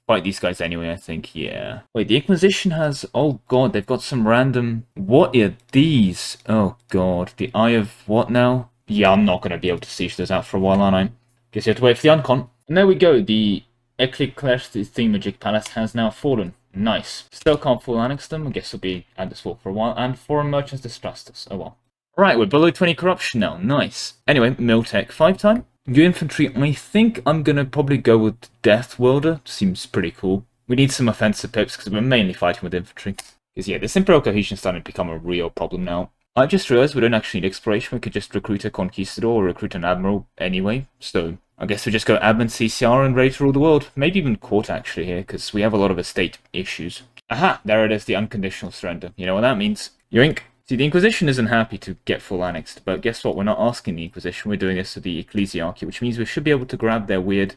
fight these guys anyway, I think. Yeah. Wait, the Inquisition has... Oh god, they've got some random... What are these? Oh god. The Eye of what now? Yeah, I'm not going to be able to siege those out for a while, aren't I? Guess you have to wait for the Uncon. And there we go. The Eclectic Themagic Palace has now fallen. Nice. Still can't full annex them. I guess we'll be at this fort for a while. And foreign merchants distrust us. Oh well. Right, we're below 20 corruption now. Nice. Anyway, Miltech 5 time. New infantry, I think I'm going to probably go with Death Welder. Seems pretty cool. We need some offensive pips because we're mainly fighting with infantry. Because yeah, this Imperial Cohesion is starting to become a real problem now. I just realized we don't actually need exploration. We could just recruit a Conquistador or recruit an Admiral anyway. So I guess we just go Admin CCR and ready to rule the world. Maybe even Court actually here, because we have a lot of estate issues. Aha! There it is, the unconditional surrender. You know what that means? Yoink! See, the Inquisition isn't happy to get full annexed, but guess what? We're not asking the Inquisition. We're doing this to the Ecclesiarchy, which means we should be able to grab their weird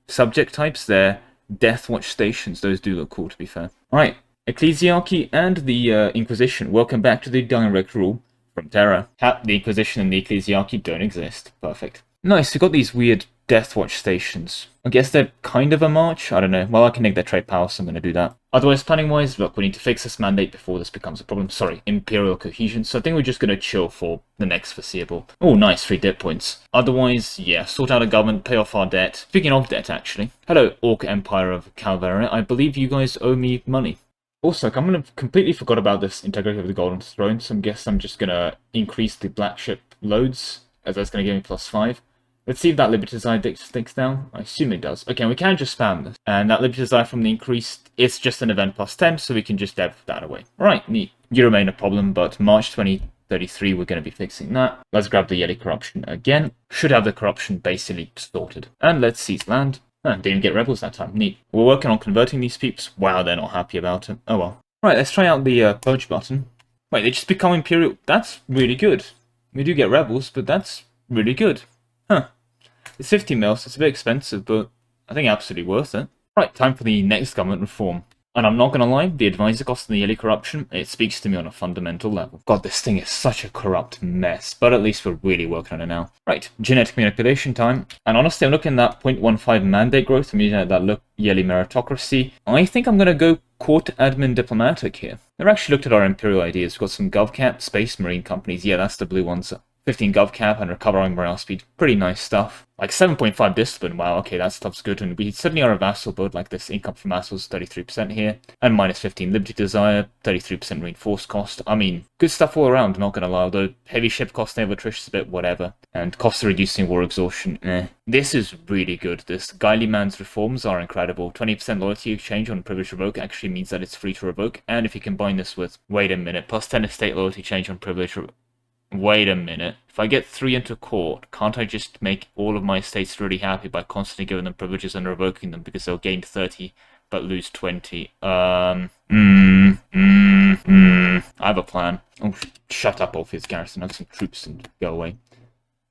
subject types, their Death Watch stations. Those do look cool, to be fair. Alright. Ecclesiarchy and the Inquisition, welcome back to the direct rule from Terra. The Inquisition and the Ecclesiarchy don't exist. Perfect. Nice, we've got these weird Death Watch stations. I guess they're kind of a march? I don't know. Well, I can neg their trade power, so I'm going to do that. Otherwise, planning-wise, look, we need to fix this mandate before this becomes a problem. Sorry, Imperial Cohesion. So I think we're just going to chill for the next foreseeable. Oh, nice, 3 debt points. Otherwise, yeah, sort out a government, pay off our debt. Speaking of debt, actually. Hello, Ork Empire of Calvaria. I believe you guys owe me money. Also, I'm going to completely forgot about this Integrity of the Golden Throne, so I guess I'm just going to increase the Black Ship loads, as that's going to give me +5. Let's see if that Liberty Desire sticks down. I assume it does. Okay, we can just spam this. And that Liberty Desire from the increased, it's just an event +10, so we can just dev that away. Right, neat. You remain a problem, but March 2033, we're going to be fixing that. Let's grab the Yellow Corruption again. Should have the corruption basically sorted. And let's seize land. Didn't get rebels that time. Neat. We're working on converting these peeps. Wow, they're not happy about it. Oh well. Right, let's try out the purge button. Wait, they just become Imperial. That's really good. We do get rebels, but that's really good. Huh. It's 50 mils, it's a bit expensive, but I think absolutely worth it. Right, time for the next government reform. And I'm not gonna lie, the advisor cost and the yearly corruption, it speaks to me on a fundamental level. God, this thing is such a corrupt mess, but at least we're really working on it now. Right, genetic manipulation time. And honestly, I'm looking at that 0.15 mandate growth, I'm using that yearly meritocracy. I think I'm gonna go court admin diplomatic here. Never actually looked at our imperial ideas. We've got some GovCap, Space Marine companies, yeah, that's the blue ones. 15 GovCap and recovering morale speed. Pretty nice stuff. Like 7.5 discipline, wow, okay, that stuff's good. And we certainly are a vassal build, like this income from vassals, 33% here. And minus 15 Liberty Desire, 33% reinforced cost. I mean, good stuff all around, not gonna lie, although heavy ship cost naval attrition is a bit whatever. And cost of reducing war exhaustion, eh. This is really good. This Guily Man's reforms are incredible. 20% loyalty exchange on privilege revoke actually means that it's free to revoke. And if you combine this with, wait a minute, plus 10 estate loyalty change on privilege revoke. Wait a minute. If I get 3 into court, can't I just make all of my estates really happy by constantly giving them privileges and revoking them because they'll gain 30 but lose 20? I have a plan. Oh, shut up, Orpheus Garrison. I have some troops and go away.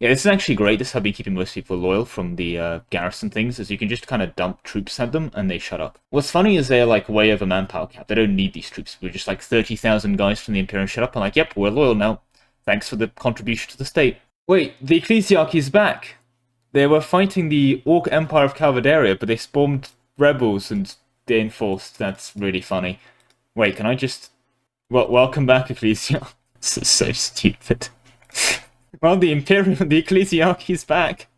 Yeah, this is actually great. This has been keeping most people loyal from the garrison things, is you can just kind of dump troops at them and they shut up. What's funny is they're like way over manpower cap. They don't need these troops. We're just like 30,000 guys from the Imperium shut up and like, yep, we're loyal now. Thanks for the contribution to the state. Wait, the Ecclesiarchy is back. They were fighting the Ork Empire of Calvaria, but they spawned rebels and they enforced. That's really funny. Wait, can I just... Well, welcome back, Ecclesiarchy. This is so stupid. Well, the Ecclesiarchy is back.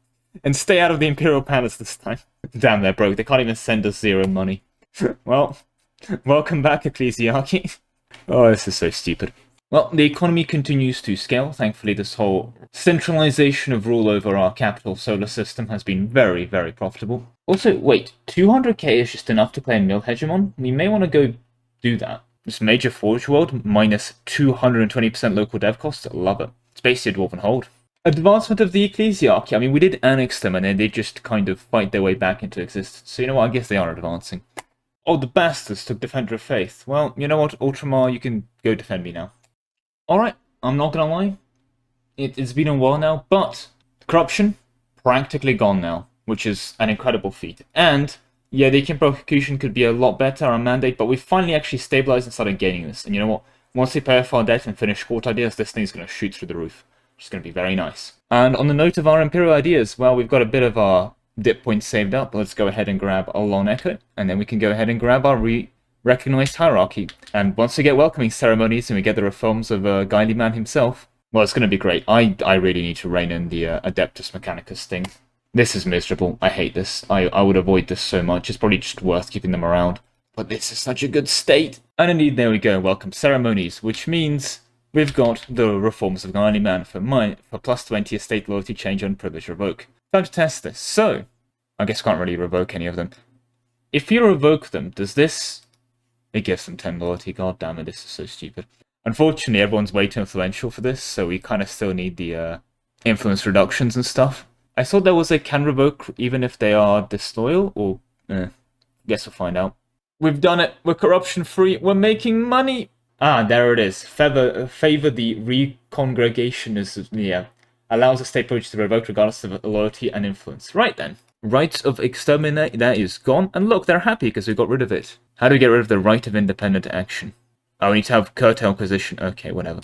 And stay out of the Imperial Palace this time. Damn, they're broke. They can't even send us 0 money. Well, welcome back, Ecclesiarchy. Oh, this is so stupid. Well, the economy continues to scale. Thankfully, this whole centralization of rule over our capital solar system has been very, very profitable. Also, wait, 200k is just enough to claim Mill Hegemon? We may want to go do that. This Major Forge World, minus 220% local dev cost, love it. It's basically a Dwarven Hold. Advancement of the Ecclesiarchy, I mean, we did annex them and then they just kind of fight their way back into existence. So you know what, I guess they are advancing. Oh, the bastards took Defender of Faith. Well, you know what, Ultramar, you can go defend me now. Alright, I'm not gonna lie. It's been a while now, but corruption, practically gone now, which is an incredible feat. And, yeah, the King Prosecution could be a lot better, our mandate, but we finally actually stabilized and started gaining this. And you know what? Once we pay off our debt and finish court ideas, this thing's going to shoot through the roof. Which is going to be very nice. And on the note of our Imperial ideas, well, we've got a bit of our dip points saved up. Let's go ahead and grab our Long Echo, and then we can go ahead and grab our recognized hierarchy. And once we get welcoming ceremonies and we get the reforms of Guily Man himself, well, it's going to be great. I really need to rein in the Adeptus Mechanicus thing. This is miserable. I hate this. I would avoid this so much. It's probably just worth keeping them around. But this is such a good state. And indeed, there we go. Welcome ceremonies, which means we've got the reforms of Guily Man for plus 20 estate loyalty change on privilege revoke. Time to test this. So, I guess can't really revoke any of them. If you revoke them, does this... It gives them 10 loyalty. God damn it, this is so stupid. Unfortunately, everyone's way too influential for this, so we kind of still need the influence reductions and stuff. I saw there was a can revoke even if they are disloyal, or... guess we'll find out. We've done it! We're corruption free! We're making money! Ah, there it is. Favor the recongregation yeah. Allows a state privilege to revoke regardless of loyalty and influence. Right then. Rights of exterminate, that is gone. And look, they're happy because we got rid of it. How do we get rid of the right of independent action? Oh, we need to have curtail position. Okay, whatever.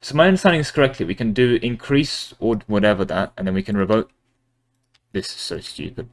So my understanding is correctly. We can do increase or whatever that, and then we can revoke. This is so stupid.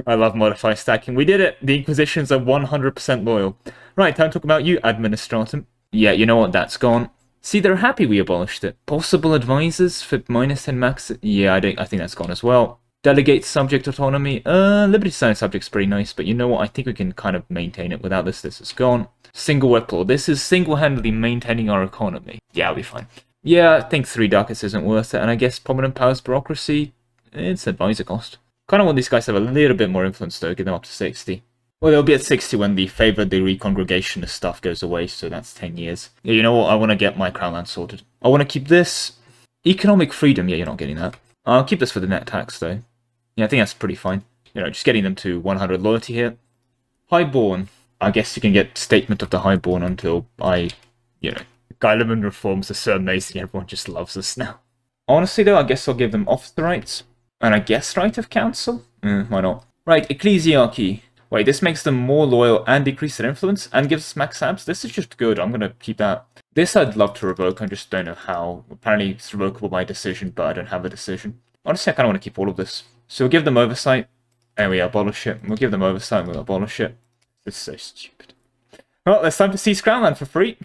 I love modify stacking. We did it! The Inquisitions are 100% loyal. Right, time to talk about you, Administratum. Yeah, you know what? That's gone. See, they're happy we abolished it. Possible advisors for minus 10 max. Yeah, I think that's gone as well. Delegate subject autonomy. Liberty sign subject's pretty nice, but you know what? I think we can kind of maintain it without this. This is gone. Single whip law. This is single-handedly maintaining our economy. Yeah, I'll be fine. Yeah, I think 3 ducats isn't worth it, and I guess prominent powers bureaucracy. It's advisor cost. Kind of want these guys to have a little bit more influence though, get them up to 60. Well, they'll be at 60 when the favor the recongregationist stuff goes away, so that's 10 years. Yeah, you know what? I want to get my crown land sorted. I want to keep this. Economic freedom. Yeah, you're not getting that. I'll keep this for the net tax though. Yeah, I think that's pretty fine. You know, just getting them to 100 loyalty here. Highborn. I guess you can get statement of the Highborn until Guily Man reforms are so amazing, everyone just loves us now. Honestly though, I guess I'll give them officer rights. And I guess right of council? Why not? Right, Ecclesiarchy. Wait, this makes them more loyal and decrease their influence and gives us max abs? This is just good. I'm going to keep that. This I'd love to revoke. I just don't know how. Apparently it's revocable by decision, but I don't have a decision. Honestly, I kind of want to keep all of this. So we'll give them oversight, and we abolish it. We'll give them oversight, and we'll abolish it. This is so stupid. Well, it's time to seize Crownland for free.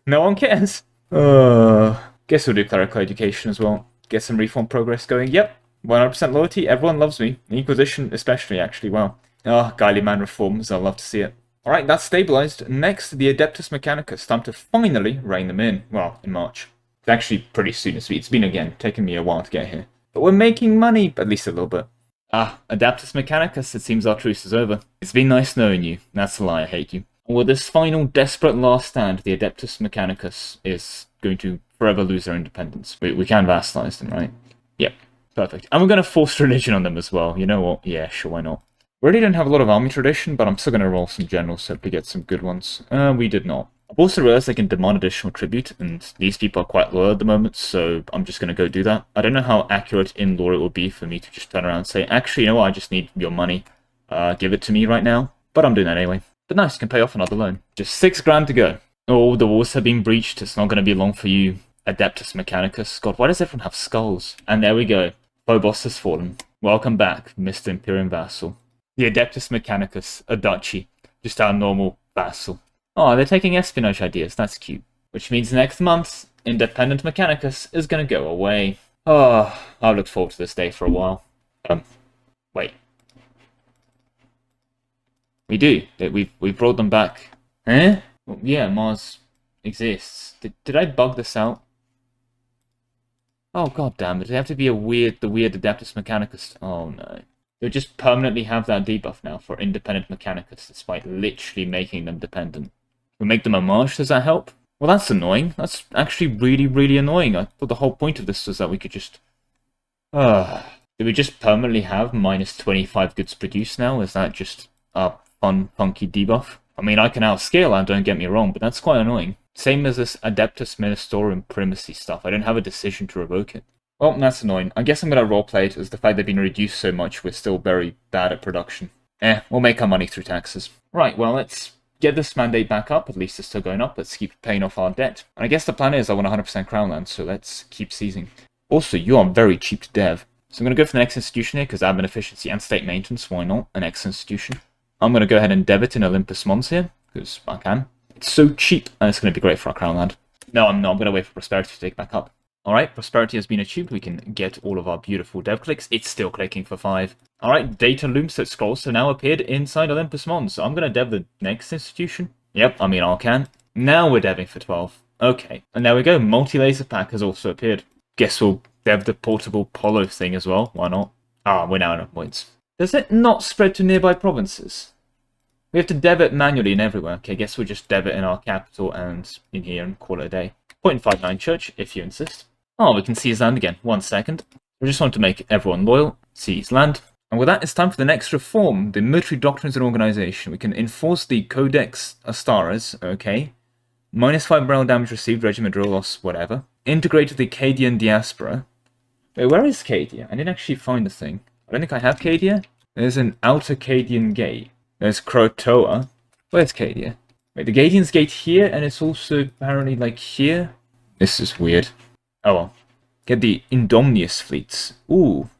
No one cares. Guess we'll do clerical education as well. Get some reform progress going. Yep. 100% loyalty, everyone loves me. The Inquisition especially, actually, wow. Oh, Guily Man reforms, I'll love to see it. Alright, that's stabilized. Next, the Adeptus Mechanicus. Time to finally rein them in. Well, in March. It's actually pretty soon. It's been, again, taken me a while to get here. But we're making money, at least a little bit. Ah, Adeptus Mechanicus, it seems our truce is over. It's been nice knowing you. That's a lie, I hate you. And with this final desperate last stand, the Adeptus Mechanicus is going to forever lose their independence. We can vassalize them, right? Yep. Perfect. And we're going to force religion on them as well. You know what? Yeah, sure, why not? We already don't have a lot of army tradition, but I'm still going to roll some generals so we get some good ones. We did not. I've also realized they can demand additional tribute, and these people are quite loyal at the moment, so I'm just going to go do that. I don't know how accurate in lore it will be for me to just turn around and say, actually, you know what, I just need your money. Give it to me right now. But I'm doing that anyway. But nice, you can pay off another loan. Just 6 grand to go. Oh, the walls have been breached. It's not going to be long for you, Adeptus Mechanicus. God, why does everyone have skulls? And there we go. Phobos has fallen. Welcome back, Mr. Imperium Vassal. The Adeptus Mechanicus, a duchy. Just our normal vassal. Oh, they're taking espionage ideas. That's cute. Which means next month, Independent Mechanicus is going to go away. Oh, I've looked forward to this day for a while. Wait. We do. We've brought them back. Eh? Well, yeah, Mars exists. Did I bug this out? Oh, god damn it. It have to be the weird Adeptus Mechanicus. Oh, no. They'll just permanently have that debuff now for independent Mechanicus, despite literally making them dependent. We make them a marsh, does that help? Well, that's annoying. That's actually really, really annoying. I thought the whole point of this was that we could just... do we just permanently have minus 25 goods produced now? Is that just a fun, funky debuff? I mean, I can outscale that, don't get me wrong, but that's quite annoying. Same as this Adeptus Ministorum Primacy stuff. I don't have a decision to revoke it. Well, that's annoying. I guess I'm going to roleplay it as the fact they've been reduced so much, we're still very bad at production. We'll make our money through taxes. Right, well, let's get this mandate back up. At least it's still going up. Let's keep paying off our debt. And I guess the plan is I want 100% Crown Land, so let's keep seizing. Also, you are very cheap to dev. So I'm going to go for the next institution here, because admin efficiency and state maintenance, why not? An X institution. I'm going to go ahead and dev it in Olympus Mons here, because I can. It's so cheap, and it's going to be great for our Crown Land. No, I'm not. I'm going to wait for Prosperity to take back up. Alright, Prosperity has been achieved. We can get all of our beautiful dev clicks. It's still clicking for 5. Alright, Data Loom Set Scrolls have now appeared inside Olympus Mons. So I'm going to dev the next institution. Yep, I mean Arcan. Now we're deving for 12. Okay, and there we go. Multi-laser pack has also appeared. Guess we'll dev the portable Polo thing as well. Why not? We're now enough points. Does it not spread to nearby provinces? We have to dev it manually and everywhere. Okay, guess we'll just dev it in our capital and in here and call it a day. 0.59 church, if you insist. Oh, we can seize land again. 1 second. We just want to make everyone loyal. Seize land. And with that, it's time for the next reform. The military doctrines and organization. We can enforce the Codex Astaris. Okay. -5 morale damage received, regiment drill loss, whatever. Integrated the Cadian diaspora. Wait, where is Cadia? I didn't actually find the thing. I don't think I have Cadia. There's an outer Cadian gate. There's Crotoa. Where's Cadia? Wait, the Cadian's gate here, and it's also apparently like here? This is weird. Oh well. Get the Indomnius fleets. Ooh.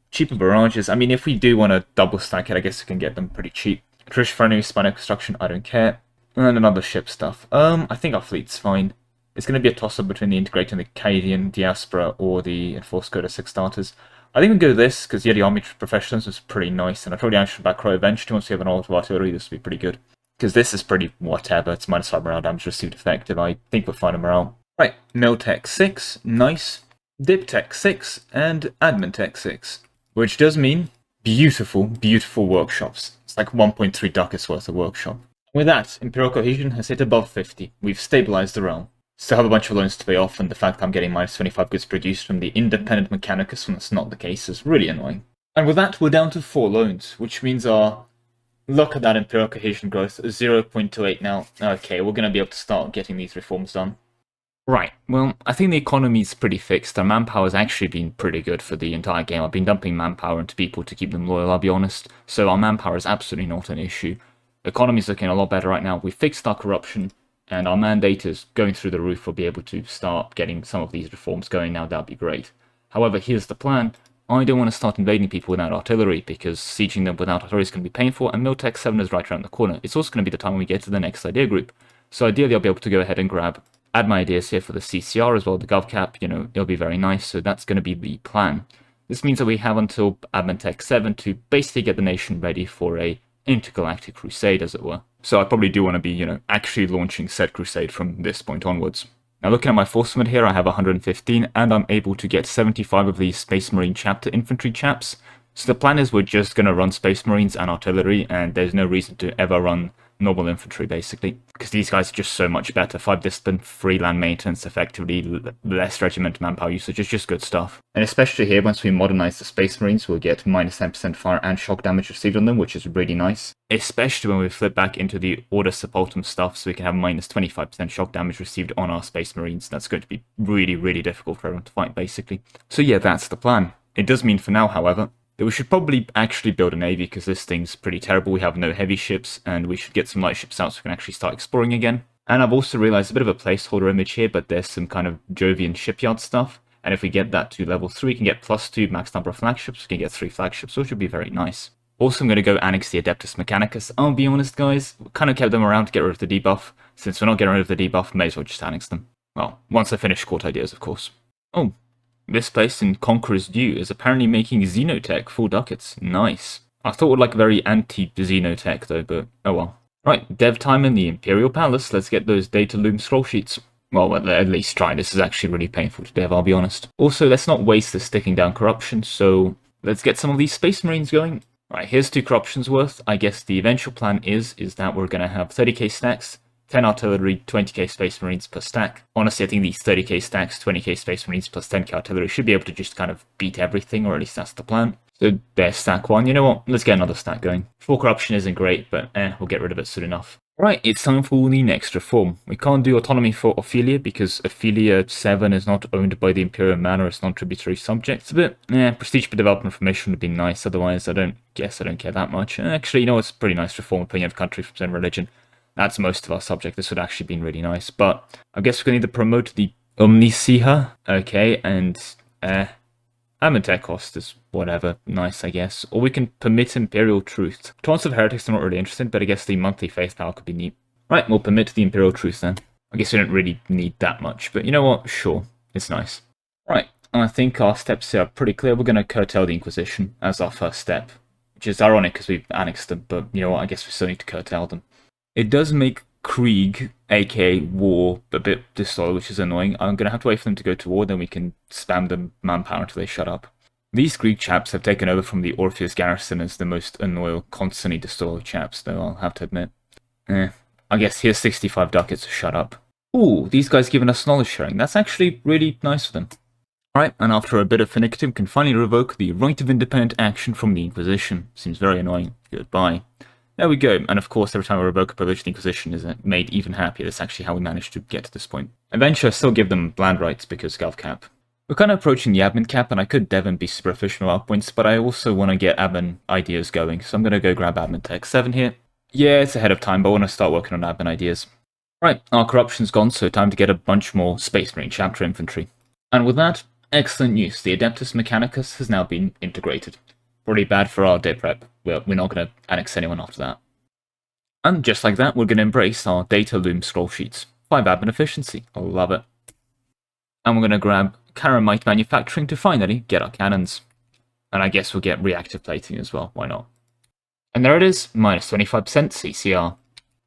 Cheaper barrages. I mean, if we do want to double stack it, I guess we can get them pretty cheap. Trish friendly, Spanish construction, I don't care. And another ship stuff. I think our fleet's fine. It's going to be a toss-up between the integrator and the Cadian diaspora or the enforced Coda 6 starters. I think we'll go this, because yeah, the army professionals was pretty nice, and I told you I should back Crow eventually. Once we have an alt of artillery, this will be pretty good. Because this is pretty whatever. It's -5 morale damage received effective. I think we're fine on morale. Right, Miltech 6, nice. Diptech 6, and Admintech 6. Which does mean beautiful, beautiful workshops. It's like 1.3 ducats worth of workshop. With that, Imperial Cohesion has hit above 50. We've stabilized the realm. Still have a bunch of loans to pay off, and the fact I'm getting -25 goods produced from the independent Mechanicus when that's not the case is really annoying. And with that, we're down to 4 loans, which means our... Look at that Imperial Cohesion growth, 0.28 now. Okay, we're going to be able to start getting these reforms done. Right, well, I think the economy's pretty fixed. Our manpower's actually been pretty good for the entire game. I've been dumping manpower into people to keep them loyal, I'll be honest. So our manpower is absolutely not an issue. The economy's looking a lot better right now. We've fixed our corruption, and our mandate is going through the roof. We'll be able to start getting some of these reforms going now. That'd be great. However, here's the plan. I don't want to start invading people without artillery, because sieging them without artillery is going to be painful, and Miltech 7 is right around the corner. It's also going to be the time when we get to the next idea group. So ideally, I'll be able to go ahead and add my ideas here for the CCR as well, the GovCap, you know, it'll be very nice, so that's going to be the plan. This means that we have until Admintech 7 to basically get the nation ready for a intergalactic crusade, as it were. So I probably do want to be, you know, actually launching said crusade from this point onwards. Now looking at my force limit here, I have 115, and I'm able to get 75 of these Space Marine chapter infantry chaps. So the plan is we're just going to run Space Marines and artillery, and there's no reason to ever run normal infantry, basically, because these guys are just so much better. 5 discipline, free land maintenance, effectively, less regiment manpower usage, it's just good stuff. And especially here, once we modernize the Space Marines, we'll get -10% fire and shock damage received on them, which is really nice. Especially when we flip back into the Order Sepultum stuff, so we can have -25% shock damage received on our Space Marines. That's going to be really, really difficult for everyone to fight, basically. So yeah, that's the plan. It does mean for now, however, that we should probably actually build a navy, because this thing's pretty terrible. We have no heavy ships, and we should get some light ships out so we can actually start exploring again. And I've also realized a bit of a placeholder image here, but there's some kind of Jovian shipyard stuff, and if we get that to level 3, we can get +2 max number of flagships, we can get 3 flagships, which would be very nice. Also, I'm going to go annex the Adeptus Mechanicus. I'll be honest, guys, we kind of kept them around to get rid of the debuff. Since we're not getting rid of the debuff, may as well just annex them. Well, once I finish court ideas, of course. Oh. This place in Conqueror's Dew is apparently making Xenotech 4 ducats. Nice. I thought it would like very anti-Xenotech though, but oh well. Right, dev time in the Imperial Palace. Let's get those data loom scroll sheets. Well, at least try. This is actually really painful to dev, I'll be honest. Also, let's not waste this sticking down corruption, so let's get some of these Space Marines going. Right, here's 2 corruptions worth. I guess the eventual plan is that we're going to have 30k stacks, 10 artillery, 20k space marines per stack. Honestly, I think these 30k stacks, 20k space marines plus 10k artillery should be able to just kind of beat everything, or at least that's the plan. So there's stack 1. You know what? Let's get another stack going. 4 corruption isn't great, but we'll get rid of it soon enough. Right, it's time for the next reform. We can't do autonomy for Ophelia because Ophelia 7 is not owned by the Imperial Manor, it's non-tributary subjects. But prestige for development formation would be nice, otherwise I don't care that much. Actually, you know what's pretty nice reform, opinion of country from Zen religion. That's most of our subject. This would actually been really nice. But I guess we're going to need to promote the Omnisiha, okay, and Amintech cost is whatever, nice I guess. Or we can permit Imperial Truth. Taunts of Heretics are not really interested, but I guess the monthly faith power could be neat. Right, we'll permit the Imperial Truth then. I guess we don't really need that much, but you know what? Sure, it's nice. Right, and I think our steps here are pretty clear. We're going to curtail the Inquisition as our first step, which is ironic because we've annexed them, but you know what? I guess we still need to curtail them. It does make Krieg, aka war, a bit disloyal, which is annoying. I'm going to have to wait for them to go to war, then we can spam them manpower until they shut up. These Greek chaps have taken over from the Orpheus garrison as the most annoying, constantly disloyal chaps, though I'll have to admit. I guess here's 65 ducats to shut up. Ooh, these guys giving us knowledge sharing. That's actually really nice of them. Alright, and after a bit of finicky, we can finally revoke the right of independent action from the Inquisition. Seems very annoying. Goodbye. There we go, and of course every time I revoke a privilege, the Inquisition is made even happier. That's actually how we managed to get to this point. Eventually I still give them land rights because Gulf cap. We're kind of approaching the admin cap, and I could dev and be super efficient with outpoints, but I also want to get admin ideas going, so I'm going to go grab admin tech 7 here. Yeah, it's ahead of time, but I want to start working on admin ideas. Right, our corruption's gone, so time to get a bunch more Space Marine chapter infantry. And with that, excellent news, the Adeptus Mechanicus has now been integrated. Pretty bad for our day prep. We're not going to annex anyone after that. And just like that, we're going to embrace our data loom scroll sheets. 5 admin efficiency. I love it. And we're going to grab Karamite manufacturing to finally get our cannons. And I guess we'll get reactive plating as well. Why not? And there it is, minus 25% CCR.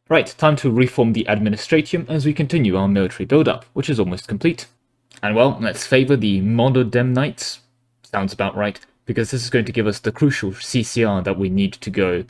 Right, time to reform the Administratium as we continue our military build-up, which is almost complete. And well, let's favour the Mododem Knights. Sounds about right. Because this is going to give us the crucial CCR that we need to go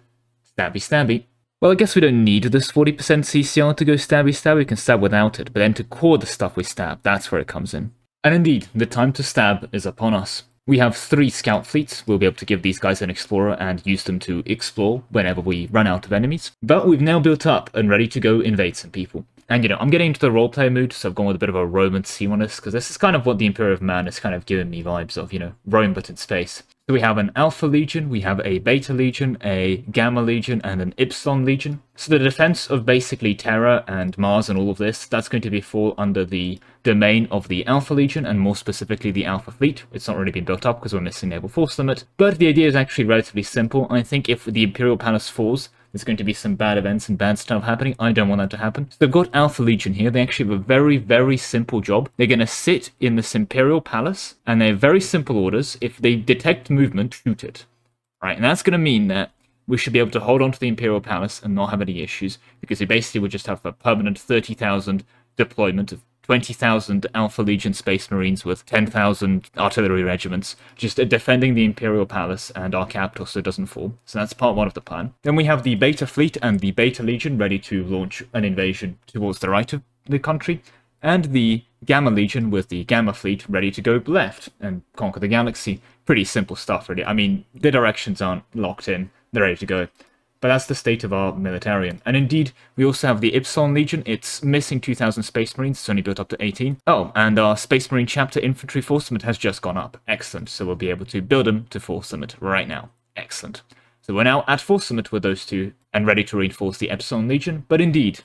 stabby. Well, I guess we don't need this 40% CCR to go stabby. We can stab without it, but then to core the stuff we stab, that's where it comes in. And indeed, the time to stab is upon us. We have 3 scout fleets. We'll be able to give these guys an explorer and use them to explore whenever we run out of enemies. But we've now built up and ready to go invade some people. And, you know, I'm getting into the roleplay mood, so I've gone with a bit of a Roman theme on this, because this is kind of what the Imperator Man is kind of giving me vibes of, you know, Rome but in space. So we have an Alpha Legion, we have a Beta Legion, a Gamma Legion, and an Ypsilon Legion. So the defense of basically Terra and Mars and all of this, that's going to fall under the domain of the Alpha Legion, and more specifically the Alpha Fleet. It's not really been built up because we're missing Naval Force Limit, but the idea is actually relatively simple. I think if the Imperial Palace falls, there's going to be some bad events and bad stuff happening. I don't want that to happen. So they've got Alpha Legion here. They actually have a very, very simple job. They're going to sit in this Imperial Palace, and they have very simple orders. If they detect movement, shoot it. Right, and that's going to mean that we should be able to hold on to the Imperial Palace and not have any issues, because we basically would just have a permanent 30,000 deployment of 20,000 Alpha Legion Space Marines with 10,000 artillery regiments, just defending the Imperial Palace and our capital so it doesn't fall. So that's part 1 of the plan. Then we have the Beta Fleet and the Beta Legion ready to launch an invasion towards the right of the country, and the Gamma Legion with the Gamma Fleet ready to go left and conquer the galaxy. Pretty simple stuff, really. I mean, the directions aren't locked in, they're ready to go. But that's the state of our militarian. And indeed, we also have the Ypsilon Legion. It's missing 2,000 Space Marines. It's only built up to 18. Oh, and our Space Marine chapter infantry force limit has just gone up. Excellent. So we'll be able to build them to force limit right now. Excellent. So we're now at force limit with those 2 and ready to reinforce the Epsilon Legion. But indeed,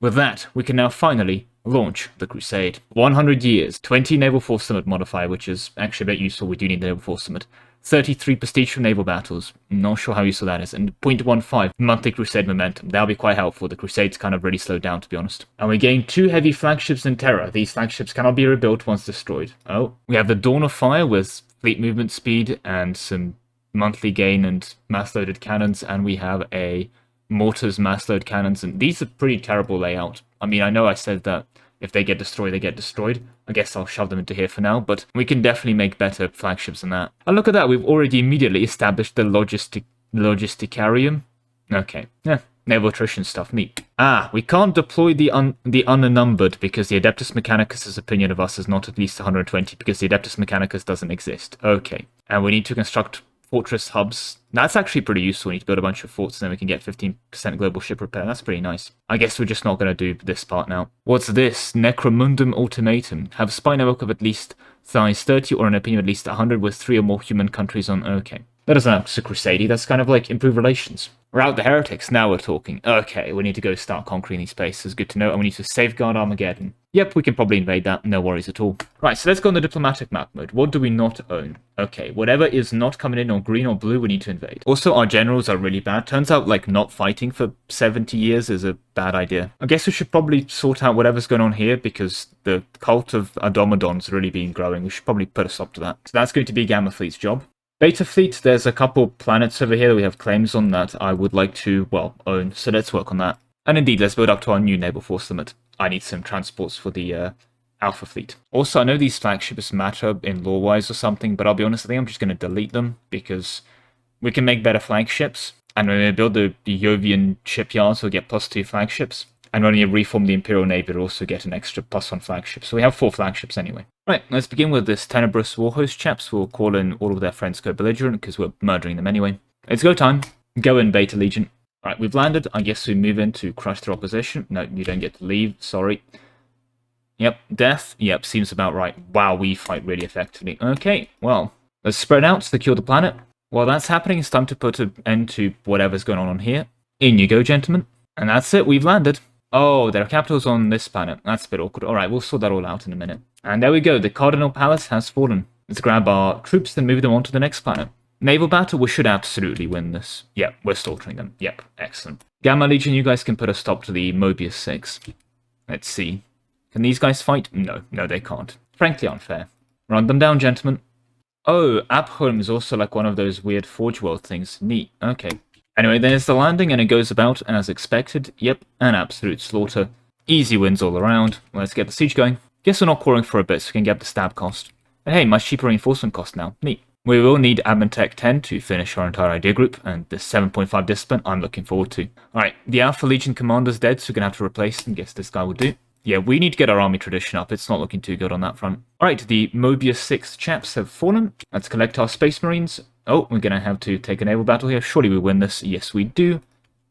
with that, we can now finally launch the Crusade. 100 years, 20 naval force limit modifier, which is actually a bit useful. We do need the naval force limit. 33 prestige from naval battles. Not sure how useful that is. And 0.15 monthly Crusade momentum. That'll be quite helpful. The Crusade's kind of really slowed down, to be honest. And we gain 2 heavy flagships in Terra. These flagships cannot be rebuilt once destroyed. Oh, we have the Dawn of Fire with fleet movement speed and some monthly gain and mass-loaded cannons. And we have a mortars mass-load cannons. And these are pretty terrible layout. I mean, I know I said that if they get destroyed, they get destroyed. I guess I'll shove them into here for now, but we can definitely make better flagships than that. And look at that, we've already immediately established the logistic Logisticarium. Okay. Yeah. Naval attrition stuff. Neat. Ah, we can't deploy the unnumbered because the Adeptus Mechanicus' opinion of us is not at least 120 because the Adeptus Mechanicus doesn't exist. Okay. And we need to construct fortress hubs. That's actually pretty useful. We need to build a bunch of forts and then we can get 15% global ship repair. That's pretty nice. I guess we're just not going to do this part now. What's this? Necromundum Ultimatum. Have spy network of at least size 30 or an opinion of at least 100 with 3 or more human countries on. Okay. That doesn't have to Crusade. That's kind of like improve relations. We're out the heretics. Now we're talking. Okay, we need to go start conquering these places. Good to know. And we need to safeguard Armageddon. Yep, we can probably invade that. No worries at all. Right, so let's go on the diplomatic map mode. What do we not own? Okay, whatever is not coming in on green or blue, we need to invade. Also, our generals are really bad. Turns out, like, not fighting for 70 years is a bad idea. I guess we should probably sort out whatever's going on here because the cult of Adomedon's really been growing. We should probably put a stop to that. So that's going to be Gamma Fleet's job. Beta Fleet, there's a couple planets over here that we have claims on that I would like to, well, own, so let's work on that. And indeed, let's build up to our new naval force limit. I need some transports for the Alpha Fleet. Also, I know these flagships matter in lore-wise or something, but I'll be honest, I think I'm just going to delete them because we can make better flagships. And when we build the Jovian shipyards, we'll get +2 flagships. And when we reform the Imperial Navy, we'll also get an extra +1 flagship. So we have 4 flagships anyway. Right, let's begin with this Tenebrous Warhost chaps. We'll call in all of their friends co-belligerent because we're murdering them anyway. It's go time. Go in, Beta Legion. Right, we've landed. I guess we move in to crush their opposition. No, you don't get to leave. Sorry. Yep, death. Yep, seems about right. Wow, we fight really effectively. Okay, well, let's spread out, secure the planet. While that's happening, it's time to put an end to whatever's going on here. In you go, gentlemen. And that's it, we've landed. Oh, their capital's on this planet. That's a bit awkward. Alright, we'll sort that all out in a minute. And there we go, the Cardinal Palace has fallen. Let's grab our troops and move them on to the next planet. Naval battle, we should absolutely win this. Yep, we're slaughtering them. Yep, excellent. Gamma Legion, you guys can put a stop to the Mobius 6. Let's see. Can these guys fight? No, they can't. Frankly unfair. Run them down, gentlemen. Oh, Abholm is also like one of those weird Forge World things. Neat, okay. Anyway, there's the landing, and it goes about as expected. Yep, an absolute slaughter. Easy wins all around. Let's get the siege going. Guess we're not quarreling for a bit, so we can get the stab cost. And hey, much cheaper reinforcement cost now. Neat. We will need Admin Tech 10 to finish our entire idea group, and the 7.5 discipline I'm looking forward to. Alright, the Alpha Legion commander's dead, so we're going to have to replace him. Guess this guy will do. Yeah, we need to get our army tradition up. It's not looking too good on that front. Alright, the Mobius 6 chaps have fallen. Let's collect our Space Marines. Oh, we're going to have to take a naval battle here. Surely we win this. Yes, we do.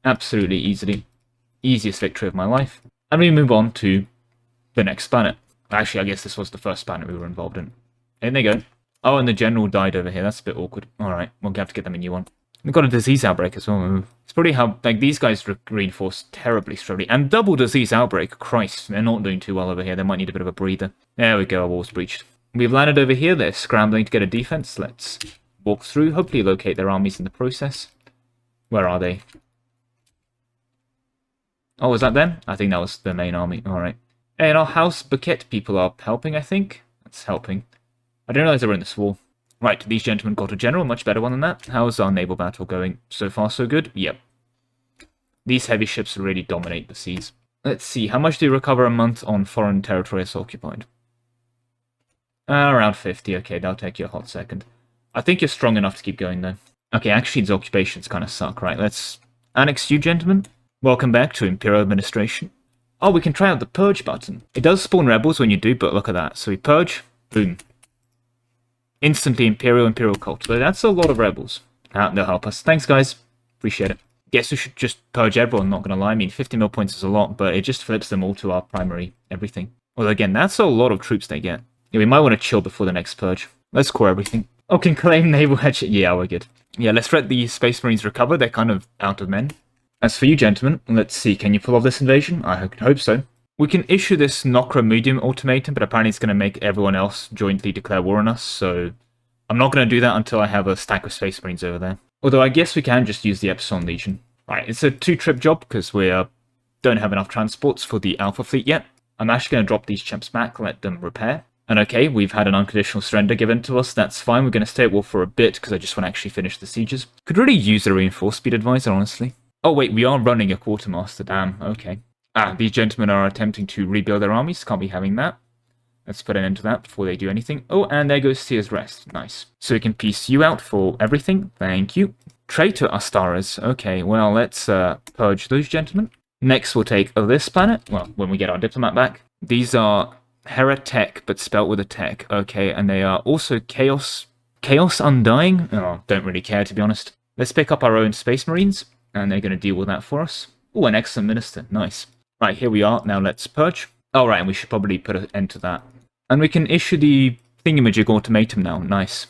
Absolutely easily. Easiest victory of my life. And we move on to the next planet. Actually, I guess this was the first planet we were involved in. In they go. Oh, and the general died over here. That's a bit awkward. Alright, we'll have to get them a new one. We've got a disease outbreak as well. It's probably how, like, these guys reinforce terribly slowly. And double disease outbreak. Christ, they're not doing too well over here. They might need a bit of a breather. There we go, our wall's breached. We've landed over here. They're scrambling to get a defense. Let's walk through, hopefully locate their armies in the process. Where are they? Oh, was that them? I think that was the main army. Alright. Hey, and our House Buquet people are helping, I think. That's helping. I didn't realize they were in this war. Right, these gentlemen got a general, much better one than that. How's our naval battle going? So far, so good? Yep. These heavy ships really dominate the seas. Let's see, how much do you recover a month on foreign territories occupied? Around 50, okay, that'll take you a hot second. I think you're strong enough to keep going, though. Okay, actually, these occupations kind of suck, right? Let's annex you, gentlemen. Welcome back to Imperial Administration. Oh, we can try out the Purge button. It does spawn rebels when you do, but look at that. So we purge, boom. Instantly Imperial cult. So that's a lot of rebels. They'll help us. Thanks, guys. Appreciate it. Guess we should just purge everyone, not going to lie. I mean, 50 mil points is a lot, but it just flips them all to our primary everything. Well, again, that's a lot of troops they get. Yeah, we might want to chill before the next purge. Let's core everything. Oh, can claim naval hedge. Yeah, we're good. Yeah, let's let the Space Marines recover. They're kind of out of men. As for you, gentlemen, let's see. Can you pull off this invasion? I hope so. We can issue this Nocra Medium ultimatum, but apparently it's going to make everyone else jointly declare war on us, so I'm not going to do that until I have a stack of Space Marines over there. Although I guess we can just use the Epsilon Legion. Right, it's a 2-trip job because we don't have enough transports for the Alpha Fleet yet. I'm actually going to drop these chaps back, let them repair. And okay, we've had an unconditional surrender given to us, that's fine. We're going to stay at war for a bit because I just want to actually finish the sieges. Could really use a reinforced speed advisor, honestly. Oh wait, we are running a quartermaster, damn, okay. Ah, these gentlemen are attempting to rebuild their armies, can't be having that. Let's put an end to that before they do anything. Oh, and there goes Seer's Rest, nice. So we can piece you out for everything, thank you. Traitor Astaras. Okay, well, let's purge those gentlemen. Next, we'll take this planet. Well, when we get our diplomat back. These are Heretic, but spelt with a tech. Okay, and they are also Chaos Undying. Oh, don't really care, to be honest. Let's pick up our own Space Marines, and they're going to deal with that for us. Oh, an excellent minister. Nice. Right, here we are. Now let's purge. Oh, right, and we should probably put an end to that. And we can issue the thingamajig ultimatum now. Nice.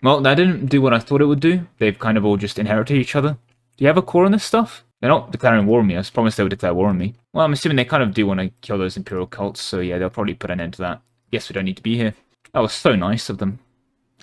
Well, that didn't do what I thought it would do. They've kind of all just inherited each other. Do you have a core on this stuff? They're not declaring war on me. I was promised they would declare war on me. Well, I'm assuming they kind of do want to kill those Imperial cults, so yeah, they'll probably put an end to that. Guess we don't need to be here. That was so nice of them.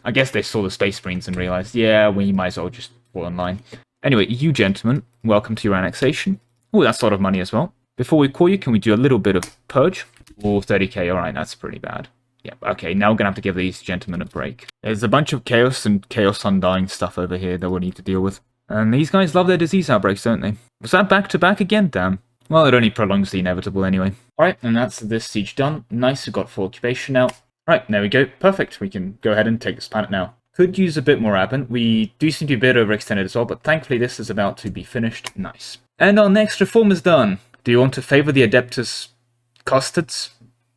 I guess they saw the Space Marines and realized, yeah, we might as well just fall in line. Anyway, you gentlemen, welcome to your annexation. Oh, that's a lot of money as well. Before we call you, can we do a little bit of purge? Oh, 30k, alright, that's pretty bad. Yeah, okay, now we're going to have to give these gentlemen a break. There's a bunch of Chaos and Chaos Undying stuff over here that we'll need to deal with. And these guys love their disease outbreaks, don't they? Was that back-to-back again? Damn. Well, it only prolongs the inevitable anyway. Alright, and that's this siege done. Nice, we've got full occupation now. Right, there we go. Perfect. We can go ahead and take this planet now. Could use a bit more advent. We do seem to be a bit overextended as well, but thankfully this is about to be finished. Nice. And our next reform is done. Do you want to favour the Adeptus Custards?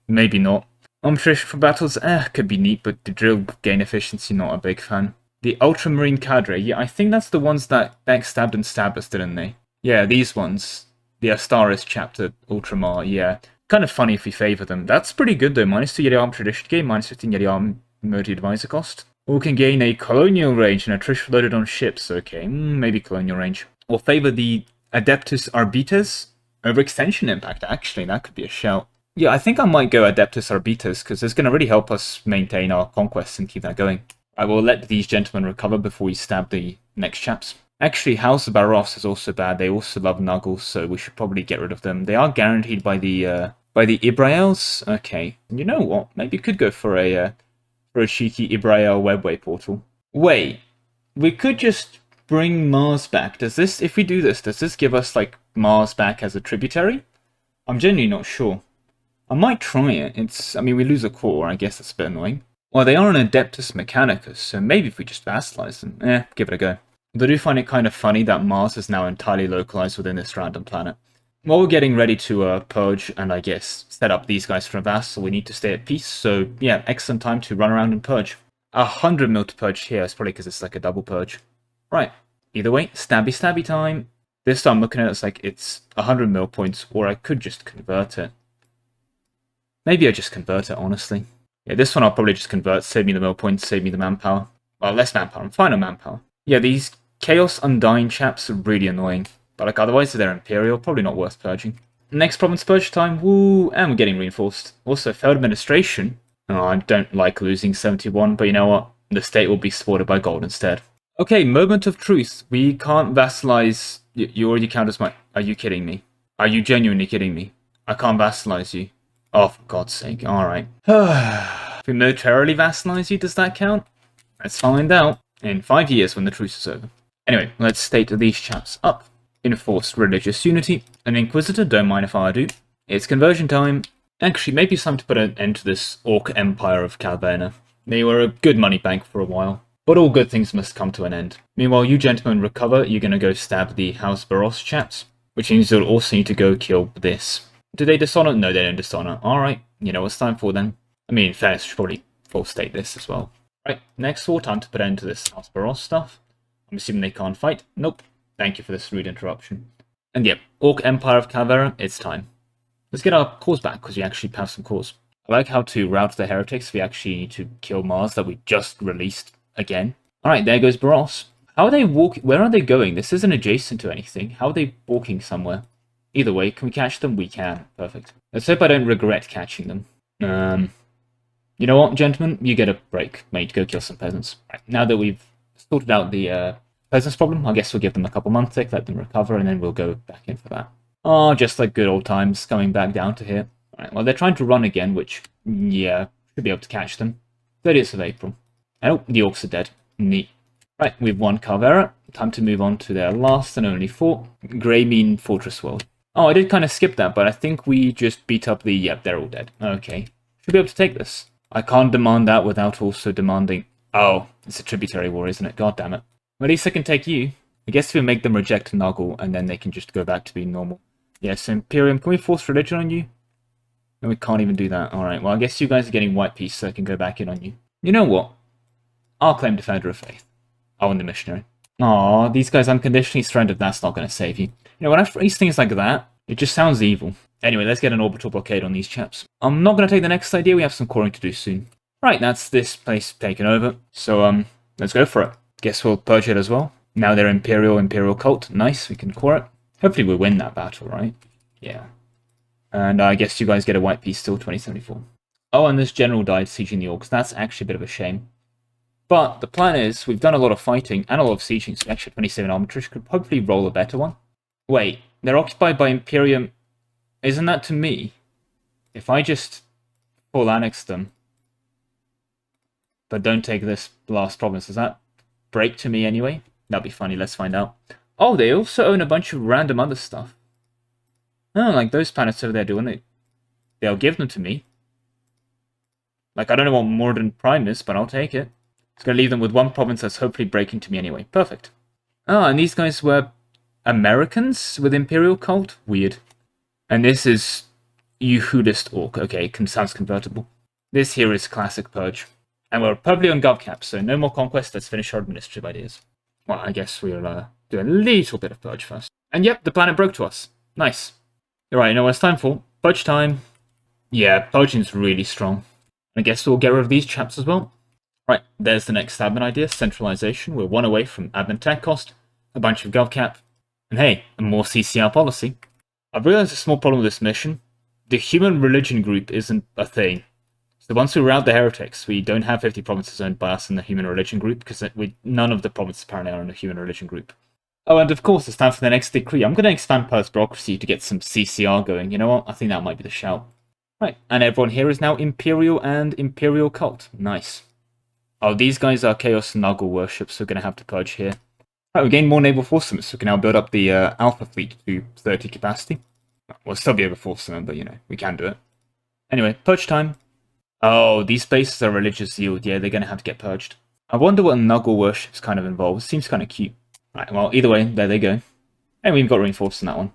Maybe not. Armitage for battles, could be neat, but the drill gain efficiency, not a big fan. The Ultramarine Cadre, yeah, I think that's the ones that backstabbed and stabbed us, didn't they? Yeah, these ones. The Astaris chapter, Ultramar, yeah. Kind of funny if we favour them. That's pretty good though, -2 Yeti Arm Tradition Gain, -15 Yeti Arm Military Advisor cost. Or can gain a colonial range and attrition loaded on ships, okay, maybe colonial range. Or favour the Adeptus Arbites. Overextension impact, actually, that could be a shout. Yeah, I think I might go Adeptus Arbites, because it's going to really help us maintain our conquests and keep that going. I will let these gentlemen recover before we stab the next chaps. Actually, House of Barros is also bad. They also love Nuggles, so we should probably get rid of them. They are guaranteed by the Ibraels. Okay, you know what? Maybe we could go for a cheeky Ibrael webway portal. Wait, we could just bring Mars back. Does this, if we do this, does this give us like Mars back as a tributary? I'm genuinely not sure. I might try it. I mean, we lose a core, I guess that's a bit annoying. Well, they are an Adeptus Mechanicus, so maybe if we just vassalize them, give it a go. But I do find it kind of funny that Mars is now entirely localized within this random planet. While we're getting ready to purge and I guess set up these guys for a vassal, we need to stay at peace, so yeah, excellent time to run around and purge. 100 mil to purge here, it's probably because it's like a double purge. Right, either way, stabby time. This time I'm looking at it, it's like it's 100 mil points, or I could just convert it. Maybe I just convert it, honestly. Yeah, this one I'll probably just convert, save me the mil points, save me the manpower. Well, less manpower, I'm fine on manpower. Yeah, these Chaos Undying chaps are really annoying. But like, otherwise they're Imperial, probably not worth purging. Next province purge time, woo, and we're getting reinforced. Also, failed administration. Oh, I don't like losing 71, but you know what? The state will be supported by gold instead. Okay, moment of truth. We can't vassalize... You already count as my... Are you kidding me? Are you genuinely kidding me? I can't vassalize you. Oh, for God's sake, alright. If we militarily vassalize you, does that count? Let's find out in 5 years when the truce is over. Anyway, let's state these chaps up. Enforced religious unity. An Inquisitor, don't mind if I do. It's conversion time. Actually, maybe it's time to put an end to this Ork Empire of Calverna. They were a good money bank for a while. But all good things must come to an end. Meanwhile, you gentlemen recover, you're gonna go stab the House Barros chaps. Which means you'll also need to go kill this. Do they dishonor? No, they don't dishonor. Alright, you know what's time for then. I mean, in fairness, we should probably full state this as well. Right, next war, time to put an end to this House Barros stuff. I'm assuming they can't fight. Nope. Thank you for this rude interruption. And yep, Ork Empire of Calvera, it's time. Let's get our cores back, because we actually have some cores. I like how to rout the heretics, we actually need to kill Mars that we just released again. Alright, there goes Barros. How are they walking? Where are they going? This isn't adjacent to anything. How are they walking somewhere? Either way, can we catch them? We can. Perfect. Let's hope I don't regret catching them. You know what, gentlemen? You get a break. Mate, go kill some peasants. Right, now that we've sorted out the peasants problem, I guess we'll give them a couple months, let them recover, and then we'll go back in for that. Oh, just like good old times, coming back down to here. Alright, well, they're trying to run again, which, yeah, should be able to catch them. 30th of April. Oh, the Orks are dead. Neat. Right, we've won Calvera. Time to move on to their last and only fort, Grey Mean Fortress World. Oh, I did kind of skip that, but I think we just beat up the... Yep, they're all dead. Okay. Should be able to take this. I can't demand that without also demanding... Oh, it's a tributary war, isn't it? God damn it. Well, at least I can take you. I guess we make them reject Nuggle, and then they can just go back to being normal. Yes, Imperium, can we force religion on you? No, we can't even do that. Alright, well, I guess you guys are getting white peace, so I can go back in on you. You know what? I'll claim Defender of Faith. I want the missionary. Aw, these guys unconditionally surrendered, that's not going to save you. You know, when I phrase things like that, it just sounds evil. Anyway, let's get an orbital blockade on these chaps. I'm not going to take the next idea, we have some coring to do soon. Right, that's this place taken over. So, let's go for it. Guess we'll purge it as well. Now they're Imperial cult. Nice, we can core it. Hopefully we'll win that battle, right? Yeah. And I guess you guys get a white piece still, 2074. Oh, and this general died sieging the Orks. That's actually a bit of a shame. But the plan is, we've done a lot of fighting and a lot of sieging, so actually 27 armitage could probably roll a better one. Wait, they're occupied by Imperium. Isn't that to me? If I just full annex them, but don't take this last province, does that break to me anyway? That'd be funny, let's find out. Oh, they also own a bunch of random other stuff. Oh, like those planets over there doing it. They'll give them to me. Like, I don't know what Morden Prime is, but I'll take it. It's going to leave them with one province that's hopefully breaking to me anyway. Perfect. Oh, and these guys were Americans with Imperial cult? Weird. And this is Yehudist Ork. Okay, sounds convertible. This here is classic Purge. And we're perfectly on GovCap, so no more conquest. Let's finish our administrative ideas. Well, I guess we'll do a little bit of Purge first. And yep, the planet broke to us. Nice. Alright, you know what it's time for? Purge time. Yeah, Purging's really strong. I guess we'll get rid of these chaps as well. Right, there's the next admin idea, centralization. We're one away from admin tech cost, a bunch of GovCap, and hey, a more CCR policy. I've realized a small problem with this mission. The human religion group isn't a thing. So once we rout the heretics, we don't have 50 provinces owned by us in the human religion group, because none of the provinces apparently are in the human religion group. Oh, and of course, it's time for the next decree. I'm going to expand Perth bureaucracy to get some CCR going. You know what? I think that might be the shout. Right, and everyone here is now Imperial and Imperial cult. Nice. Oh, these guys are Chaos Nuggle worship, so we're going to have to purge here. Right, we gained more naval force limits, so we can now build up the Alpha fleet to 30 capacity. We'll still be able to force them, but you know, we can do it. Anyway, purge time. Oh, these bases are religious yield. Yeah, they're going to have to get purged. I wonder what Nuggle worship's kind of involved. Seems kind of cute. Right, well, either way, there they go. And we've got reinforced in that one.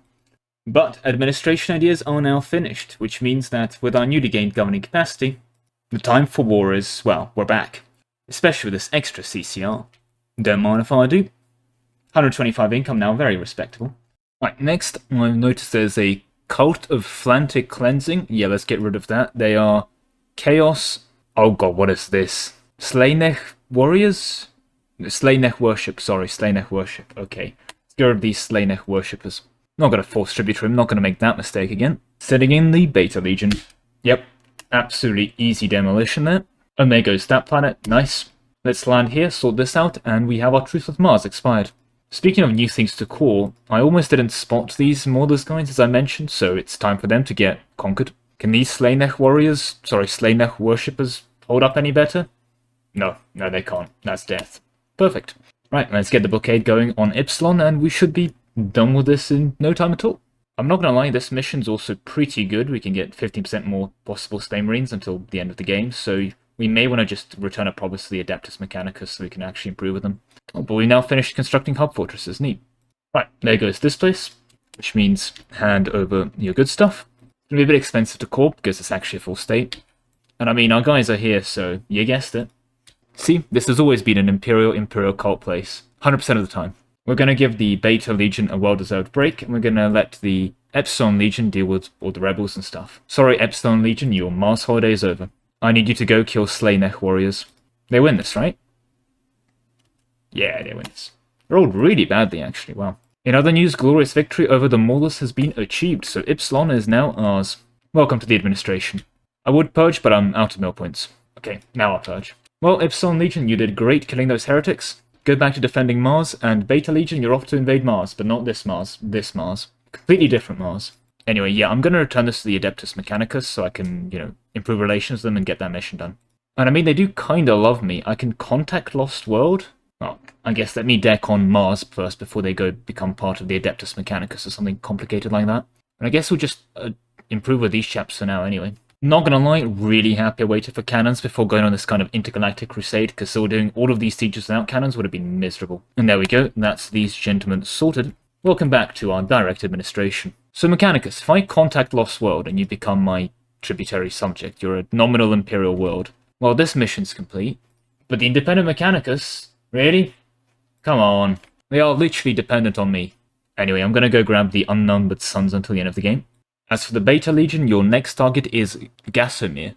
But administration ideas are now finished, which means that with our newly gained governing capacity, the time for war is, well, we're back. Especially with this extra CCR. Don't mind if I do. 125 income now, very respectable. Right, next, I've noticed there's a Cult of Flantic Cleansing. Yeah, let's get rid of that. They are Chaos... Oh god, what is this? Slaynech Warriors? Slaynech Worship, sorry, Slaynech Worship. Okay, let's get rid of these Slaynech Worshippers. Not going to force tribute I'm not going to make that mistake again. Setting in the Beta Legion. Yep, absolutely easy demolition there. And there goes that planet, nice. Let's land here, sort this out, and we have our Truce with Mars expired. Speaking of new things to core, I almost didn't spot these Mordors guys as I mentioned, so it's time for them to get conquered. Can these Slaynech worshippers hold up any better? No, they can't. That's death. Perfect. Right, let's get the blockade going on Ypsilon, and we should be done with this in no time at all. I'm not going to lie, this mission's also pretty good. We can get 15% more possible Space Marines until the end of the game, so we may want to just return a province to the Adeptus Mechanicus so we can actually improve with them. Oh, but we now finished constructing hub fortresses, neat. Right, there goes this place, which means hand over your good stuff. It's going to be a bit expensive to core because it's actually a full state. And I mean, our guys are here, so you guessed it. See, this has always been an Imperial cult place, 100% of the time. We're going to give the Beta Legion a well-deserved break, and we're going to let the Epsilon Legion deal with all the rebels and stuff. Sorry, Epsilon Legion, your Mars holiday is over. I need you to go kill Slaynech warriors. They win this, right? Yeah, they win this. They're all really badly, actually, wow. In other news, glorious victory over the Maulers has been achieved, so Ypsilon is now ours. Welcome to the administration. I would purge, but I'm out of mill points. Okay, now I'll purge. Well, Epsilon Legion, you did great killing those heretics. Go back to defending Mars, and Beta Legion, you're off to invade Mars, but not this Mars. This Mars. Completely different Mars. Anyway, yeah, I'm going to return this to the Adeptus Mechanicus so I can, improve relations with them and get that mission done. And I mean, they do kind of love me. I can contact Lost World. Well, I guess let me deck on Mars first before they go become part of the Adeptus Mechanicus or something complicated like that. And I guess we'll just improve with these chaps for now anyway. Not gonna lie, really happy I waited for cannons before going on this kind of intergalactic crusade, because still doing all of these sieges without cannons would have been miserable. And there we go, that's these gentlemen sorted. Welcome back to our direct administration. So Mechanicus, if I contact Lost World and you become my tributary subject, you're a nominal Imperial world, well, this mission's complete. But the independent Mechanicus? Really? Come on. They are literally dependent on me. Anyway, I'm gonna go grab the unnumbered suns until the end of the game. As for the Beta Legion, your next target is Gasomir.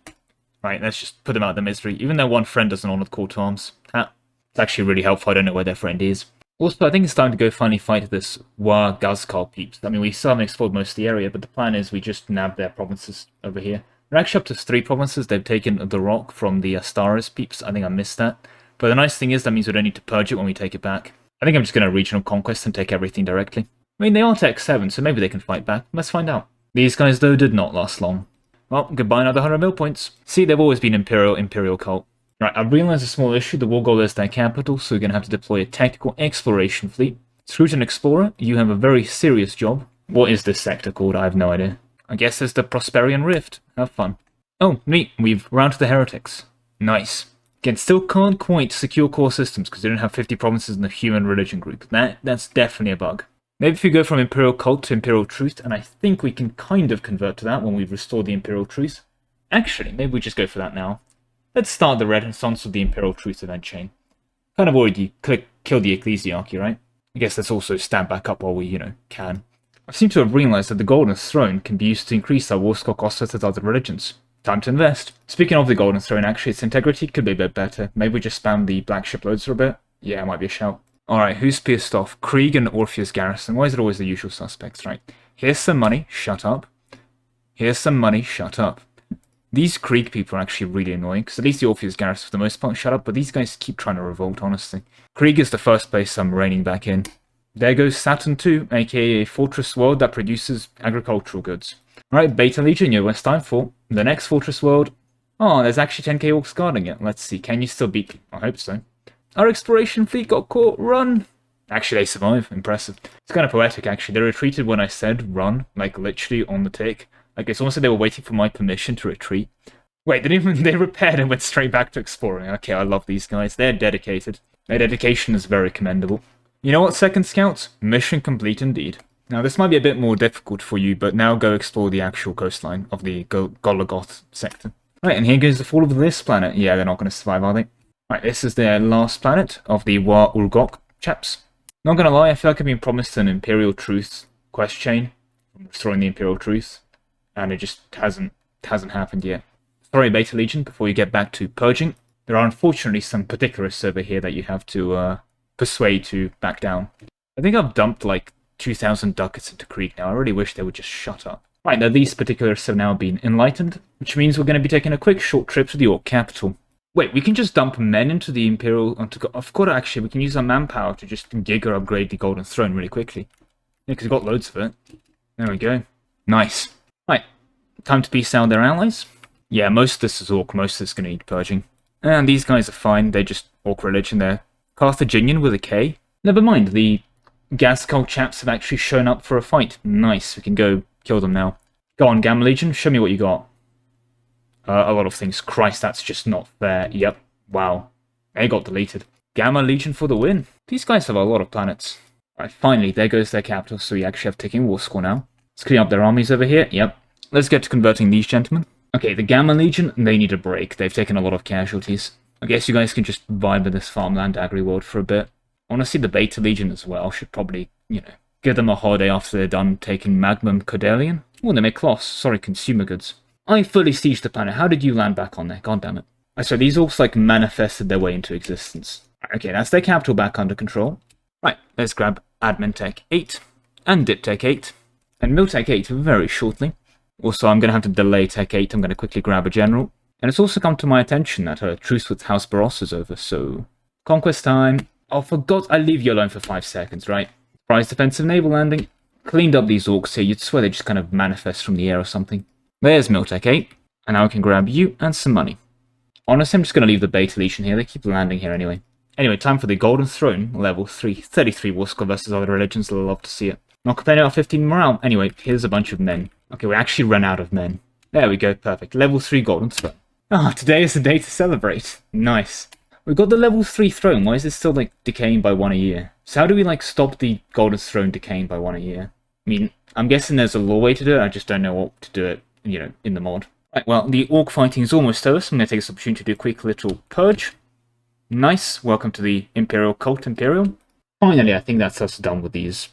Right, let's just put them out of the misery, even though one friend doesn't honor the call to arms. It's actually really helpful, I don't know where their friend is. Also, I think it's time to go finally fight this War Gazkar peeps. I mean, we still haven't explored most of the area, but the plan is we just nab their provinces over here. They're actually up to 3 provinces. They've taken the rock from the Stellaris peeps. I think I missed that. But the nice thing is that means we don't need to purge it when we take it back. I think I'm just going to regional conquest and take everything directly. I mean, they are Tech 7, so maybe they can fight back. Let's find out. These guys, though, did not last long. Well, goodbye another 100 mil points. See, they've always been Imperial cult. Right, I realize a small issue. The Wargol is their capital, so we're going to have to deploy a tactical exploration fleet. Scrutin Explorer, you have a very serious job. What is this sector called? I have no idea. I guess it's the Prosperian Rift. Have fun. Oh, neat. We've rounded the heretics. Nice. Again, still can't quite secure core systems because they don't have 50 provinces in the human religion group. That's definitely a bug. Maybe if we go from Imperial Cult to Imperial Truth, and I think we can kind of convert to that when we've restored the Imperial Truth. Actually, maybe we just go for that now. Let's start the renaissance of the Imperial Truth event chain. Kind of already killed the Ecclesiarchy, right? I guess let's also stand back up while we, can. I seem to have realized that the Golden Throne can be used to increase our war score costs with other religions. Time to invest. Speaking of the Golden Throne, actually, its integrity could be a bit better. Maybe we just spam the black ship loads for a bit? Yeah, it might be a shout. Alright, who's pissed off? Krieg and Orpheus Garrison. Why is it always the usual suspects, right? Here's some money, shut up. Here's some money, shut up. These Krieg people are actually really annoying, because at least the Orpheus Garrison for the most part shut up, but these guys keep trying to revolt, honestly. Krieg is the first place I'm reining back in. There goes Saturn 2, aka a fortress world that produces agricultural goods. Alright, Beta Legion, you're West Time for the next fortress world. Oh, there's actually 10k orcs guarding it. Let's see, can you still beat them? I hope so. Our exploration fleet got caught. Run! Actually, they survive. Impressive. It's kind of poetic, actually. They retreated when I said run, like literally on the tick. Like, it's almost like they were waiting for my permission to retreat. Wait, they repaired and went straight back to exploring. Okay, I love these guys. They're dedicated. Their dedication is very commendable. You know what, Second Scouts? Mission complete indeed. Now, this might be a bit more difficult for you, but now go explore the actual coastline of the Gologoth sector. Right, and here goes the fall of this planet. Yeah, they're not going to survive, are they? Right, this is their last planet of the War Urgok chaps. Not gonna lie, I feel like I've been promised an Imperial Truth quest chain from restoring the Imperial Truth, and it just hasn't happened yet. Sorry, Beta Legion, before you get back to purging, there are unfortunately some particularists over here that you have to persuade to back down. I think I've dumped like 2,000 ducats into Krieg now. I really wish they would just shut up. Right, now these particularists have now been enlightened, which means we're going to be taking a quick short trip to the Ork capital. Wait, we can just dump men into the Imperial... Of course, actually, we can use our manpower to just Giga upgrade the Golden Throne really quickly. Yeah, because we've got loads of it. There we go. Nice. Right, time to peace out their allies. Yeah, most of this is Orc, most of this is going to need purging. And these guys are fine, they're just Orc religion, they're Carthaginian with a K. Never mind, the Gazkal chaps have actually shown up for a fight. Nice, we can go kill them now. Go on, Gamma Legion, show me what you got. A lot of things. Christ, that's just not fair. Yep. Wow. They got deleted. Gamma Legion for the win. These guys have a lot of planets. Right, finally, there goes their capital, so we actually have ticking war score now. Let's clean up their armies over here. Yep. Let's get to converting these gentlemen. Okay, the Gamma Legion, they need a break. They've taken a lot of casualties. I guess you guys can just vibe with this farmland agri-world for a bit. I want to see the Beta Legion as well. Should probably, give them a holiday after they're done taking Magnum Cordelian. Oh, they make cloths. Sorry, consumer goods. I fully sieged the planet. How did you land back on there? God damn it. So these orcs like manifested their way into existence. Okay, that's their capital back under control. Right, let's grab Admin Tech 8 and Dip Tech 8 and Mill Tech 8 very shortly. Also, I'm going to have to delay Tech 8. I'm going to quickly grab a general. And it's also come to my attention that her truce with House Baros is over, so... Conquest time. Oh, forgot I leave you alone for 5 seconds, right? Surprise defensive naval landing. Cleaned up these orcs here. You'd swear they just kind of manifest from the air or something. There's Miltech 8, and now I can grab you and some money. Honestly, I'm just going to leave the Beta Legion here. They keep landing here anyway. Anyway, time for the Golden Throne, level 3. 33 war score versus other religions. I'll love to see it. Not complaining about 15 morale. Anyway, here's a bunch of men. Okay, we actually ran out of men. There we go, perfect. Level 3 golden throne. Ah, today is the day to celebrate. Nice. We've got the level 3 throne. Why is it still, like, decaying by 1 a year? So how do we, like, stop the golden throne decaying by 1 a year? I mean, I'm guessing there's a lore way to do it, I just don't know what to do it, you know, in the mod. Right, well, the orc fighting is almost over, so I'm going to take this opportunity to do a quick little purge. Nice, welcome to the Imperial Cult Imperial. Finally, I think that's us done with these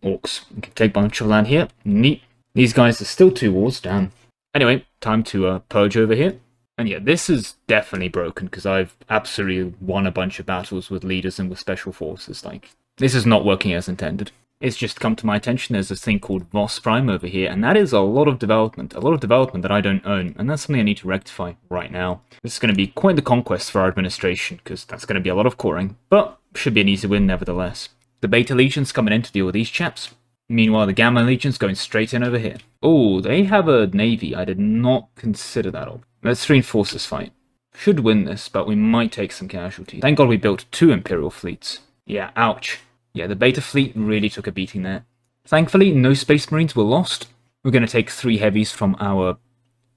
orcs. We can take a bunch of land here. Neat. These guys are still 2 wars, damn. Anyway, time to purge over here. And yeah, this is definitely broken, because I've absolutely won a bunch of battles with leaders and with special forces. Like, this is not working as intended. It's just come to my attention there's this thing called Voss Prime over here, and that is a lot of development that I don't own, and that's something I need to rectify right now. This is going to be quite the conquest for our administration, because that's going to be a lot of coring, but should be an easy win nevertheless. The Beta Legion's coming in to deal with these chaps. Meanwhile, the Gamma Legion's going straight in over here. Oh, they have a navy. I did not consider that up. Let's reinforce this fight. Should win this, but we might take some casualties. Thank God we built 2 Imperial fleets. Yeah, ouch. Yeah, the Beta fleet really took a beating there. Thankfully, no Space Marines were lost. We're going to take 3 heavies from our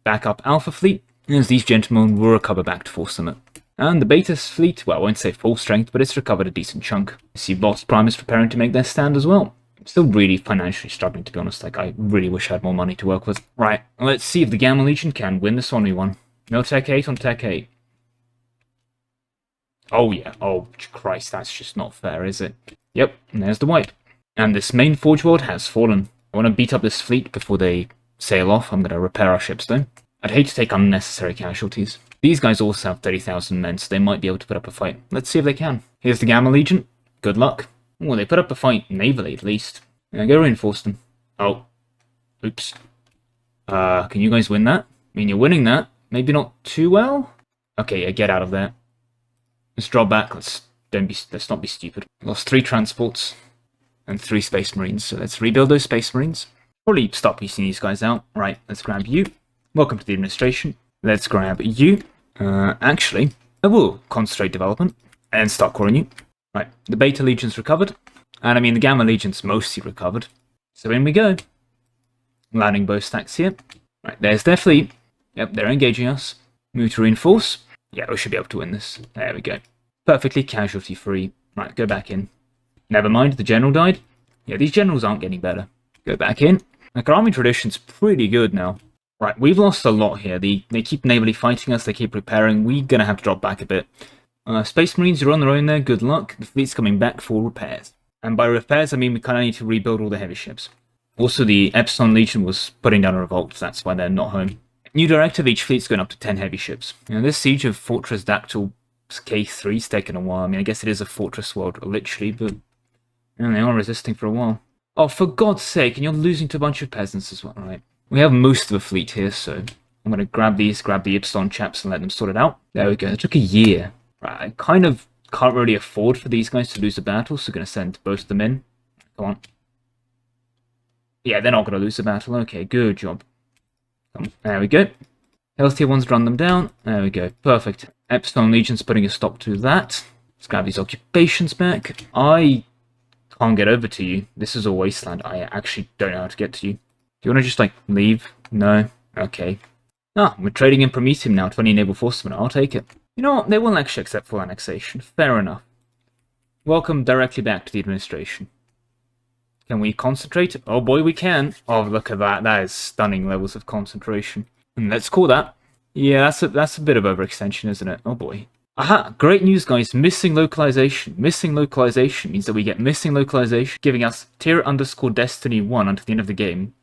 backup Alpha fleet, as these gentlemen will recover back to full summit. And the Beta's fleet, well, I won't say full strength, but it's recovered a decent chunk. You see Voss Prime is preparing to make their stand as well. I'm still really financially struggling, to be honest. Like, I really wish I had more money to work with. Right, let's see if the Gamma Legion can win this 1v1. No Tech 8 on Tech 8. Oh yeah, oh Christ, that's just not fair, is it? Yep, and there's the wipe. And this main Forge World has fallen. I want to beat up this fleet before they sail off. I'm going to repair our ships though. I'd hate to take unnecessary casualties. These guys also have 30,000 men, so they might be able to put up a fight. Let's see if they can. Here's the Gamma Legion. Good luck. Well, they put up a fight navally, at least. Yeah, go reinforce them. Oh. Oops. Can you guys win that? I mean, you're winning that. Maybe not too well? Okay, yeah, get out of there. Let's draw back. Let's not be stupid. Lost 3 transports and 3 Space Marines, so let's rebuild those Space Marines. Probably stop piecing these guys out. Right, let's grab you. Welcome to the administration. Let's grab you. Actually, I will concentrate development and start calling you. Right, the Beta Legion's recovered. And I mean, the Gamma Legion's mostly recovered. So in we go. Landing bow stacks here. Right, there's their fleet. Yep, they're engaging us. Move to reinforce. Yeah, we should be able to win this. There we go. Perfectly casualty free. Right, go back in. Never mind, the general died. Yeah, these generals aren't getting better. Go back in. Like, our army tradition's pretty good now. Right, we've lost a lot here. They keep navally fighting us, they keep repairing. We're gonna have to drop back a bit. Space Marines, you're on their own there, good luck. The fleet's coming back for repairs. And by repairs, I mean we kind of need to rebuild all the heavy ships. Also, the Epsilon Legion was putting down a revolt, so that's why they're not home. New directive, each fleet's going up to 10 heavy ships. You know, this siege of Fortress Dactyl K3's taken a while. I mean, I guess it is a fortress world, literally, but you know, they are resisting for a while. Oh, for God's sake, and you're losing to a bunch of peasants as well, right? We have most of the fleet here, so I'm going to grab the Epsilon chaps and let them sort it out. There we go, it took a year. Right, I kind of can't really afford for these guys to lose a battle, so I'm going to send both of them in. Come on. Yeah, they're not going to lose the battle. Okay, good job. There we go. Healthier ones run them down. There we go. Perfect. Epsilon Legion's putting a stop to that. Let's grab these occupations back. I can't get over to you. This is a wasteland. I actually don't know how to get to you. Do you want to just, like, leave? No? Okay. Ah, we're trading in Prometheum now. 20 naval forces. I'll take it. You know what? They will actually accept full annexation. Fair enough. Welcome directly back to the administration. Can we concentrate? Oh boy, we can. Oh, look at that. That is stunning levels of concentration. And let's call that. Yeah, that's a bit of overextension, isn't it? Oh boy. Aha! Great news, guys. Missing localization. Missing localization means that we get missing localization, giving us tier_destiny 1 until the end of the game.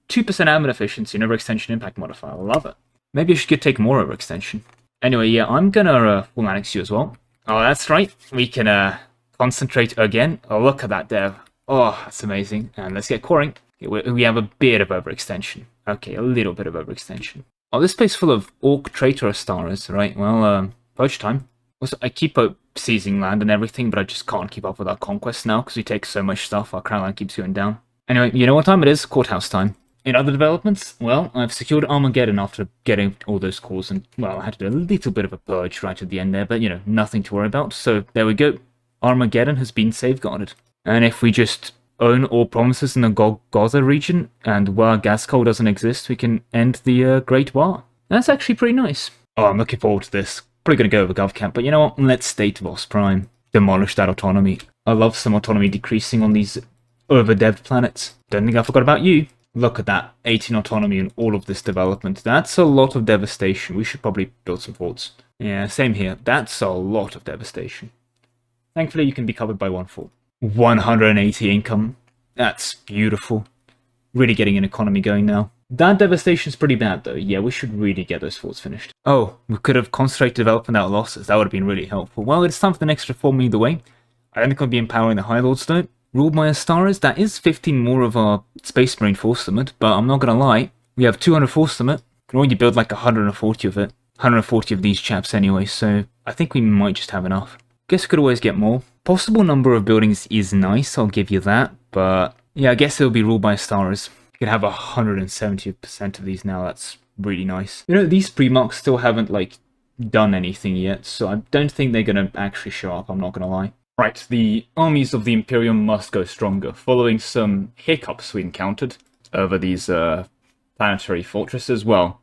2% admin efficiency and overextension impact modifier. Love it. Maybe I should take more overextension. Anyway, yeah, I'm gonna full annex you as well. Oh, that's right. We can concentrate again. Oh, look at that dev. Oh, that's amazing. And let's get coring. We have a bit of overextension. Okay, a little bit of overextension. Oh, this place full of Ork traitor Stellaris, right? Well, purge time. Also, I keep seizing land and everything, but I just can't keep up with our conquest now because we take so much stuff. Our crown line keeps going down. Anyway, you know what time it is? Courthouse time. In other developments, well, I've secured Armageddon after getting all those cores, and, well, I had to do a little bit of a purge right at the end there, but, you know, nothing to worry about. So, there we go. Armageddon has been safeguarded. And if we just own all provinces in the Golgotha region, and where gas coal doesn't exist, we can end the Great War. That's actually pretty nice. Oh, I'm looking forward to this. Probably gonna go over GovCamp, but you know what? Let's stay to Voss Prime. Demolish that autonomy. I love some autonomy decreasing on these over-devved planets. Don't think I forgot about you. Look at that, 18 autonomy and all of this development. That's a lot of devastation. We should probably build some forts. Yeah, same here. That's a lot of devastation. Thankfully, you can be covered by one fort. 180 income. That's beautiful. Really getting an economy going now. That devastation's pretty bad, though. Yeah, we should really get those forts finished. Oh, we could have concentrated development without losses. That would have been really helpful. Well, it's time for the next reform either way. I don't think I'll be empowering the High Lords, though. Ruled by Stellaris, that is 15 more of our Space Marine Force Summit, but I'm not gonna lie. We have 200 Force Summit. Can already build like 140 of it. 140 of these chaps anyway, so I think we might just have enough. Guess we could always get more. Possible number of buildings is nice, I'll give you that, but yeah, I guess it'll be ruled by Stellaris. You can have 170% of these now, that's really nice. You know, these Primarks still haven't, like, done anything yet, so I don't think they're gonna actually show up, I'm not gonna lie. Right, the armies of the Imperium must go stronger, following some hiccups we encountered over these planetary fortresses. Well,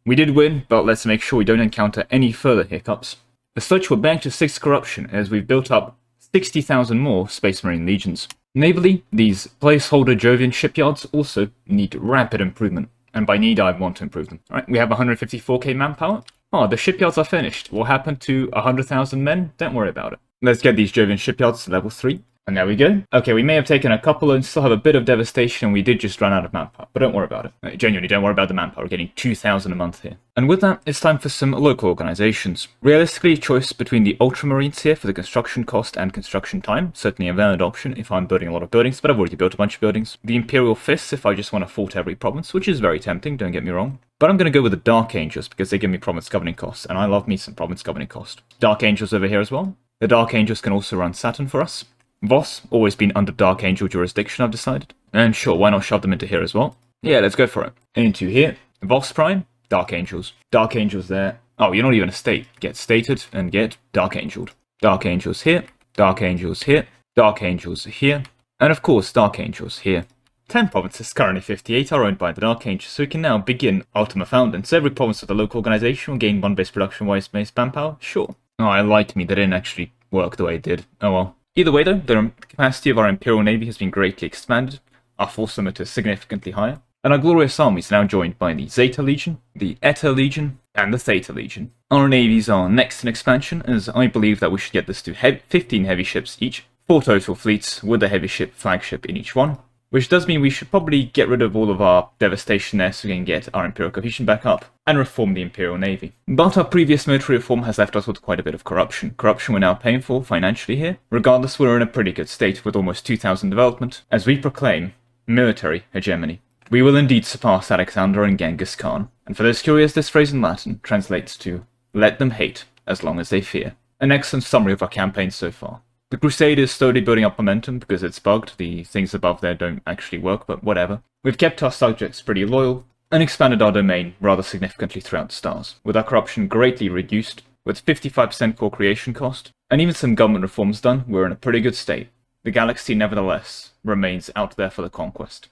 we did win, but let's make sure we don't encounter any further hiccups. As such, we're back to 6 corruption, as we've built up 60,000 more Space Marine Legions. Navally, these placeholder Jovian shipyards also need rapid improvement, and by need I want to improve them. Alright, we have 154k manpower. Oh, the shipyards are finished. What happened to 100,000 men? Don't worry about it. Let's get these Jovian shipyards to level 3. And there we go. Okay, we may have taken a couple and still have a bit of devastation, and we did just run out of manpower. But don't worry about it. Genuinely, don't worry about the manpower. We're getting 2,000 a month here. And with that, it's time for some local organizations. Realistically, choice between the Ultramarines here for the construction cost and construction time. Certainly a valid option if I'm building a lot of buildings, but I've already built a bunch of buildings. The Imperial Fists if I just want to fort every province, which is very tempting, don't get me wrong. But I'm going to go with the Dark Angels because they give me province governing costs, and I love me some province governing cost. Dark Angels over here as well. The Dark Angels can also run Saturn for us. Voss, always been under Dark Angel jurisdiction, I've decided. And sure, why not shove them into here as well? Yeah, let's go for it. Into here, Voss Prime, Dark Angels. Dark Angels there. Oh, you're not even a state. Get stated and get Dark Angeled. Dark Angels here, Dark Angels here, Dark Angels here, and of course Dark Angels here. 10 provinces, currently 58, are owned by the Dark Angels, so we can now begin Ultima Founding. So every province of the local organization will gain 1 base production-wise base manpower? Sure. Oh, I lied to me, they didn't actually work the way it did. Oh well. Either way though, the capacity of our Imperial Navy has been greatly expanded, our force limit is significantly higher, and our glorious armies are now joined by the Zeta Legion, the Eta Legion, and the Theta Legion. Our navies are next in expansion, as I believe that we should get this to 15 heavy ships each, 4 total fleets with a heavy ship flagship in each one, which does mean we should probably get rid of all of our devastation there so we can get our Imperial cohesion back up, and reform the Imperial Navy. But our previous military reform has left us with quite a bit of corruption. Corruption we're now paying for financially here. Regardless, we're in a pretty good state with almost 2,000 development, as we proclaim military hegemony. We will indeed surpass Alexander and Genghis Khan. And for those curious, this phrase in Latin translates to, let them hate as long as they fear. An excellent summary of our campaign so far. The Crusade is slowly building up momentum because it's bugged, the things above there don't actually work, but whatever. We've kept our subjects pretty loyal, and expanded our domain rather significantly throughout the stars, with our corruption greatly reduced, with 55% core creation cost, and even some government reforms done, we're in a pretty good state. The galaxy nevertheless remains out there for the conquest.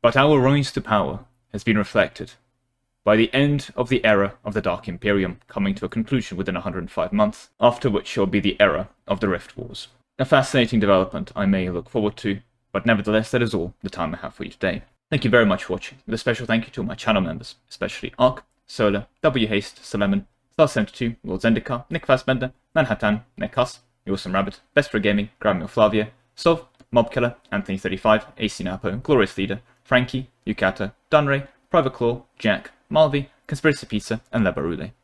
But our rise to power has been reflected by the end of the era of the Dark Imperium coming to a conclusion within 105 months, after which will be the era of the Rift Wars. A fascinating development I may look forward to, but nevertheless that is all the time I have for you today. Thank you very much for watching, with a special thank you to all my channel members, especially Ork, Solar, W Haste, Lemon, Star72, Lord Zendikar, Nick Fassbender, Manhattan, Nick Huss, You Awesome Rabbit, Best for Gaming, Grammy Flavia, Sov, Mobkiller, Anthony35, AC Napo, Glorious Leader, Frankie, Yukata, Dunray, Private Claw, Jack, Malvi, Conspiracy Pizza, and Lebarule.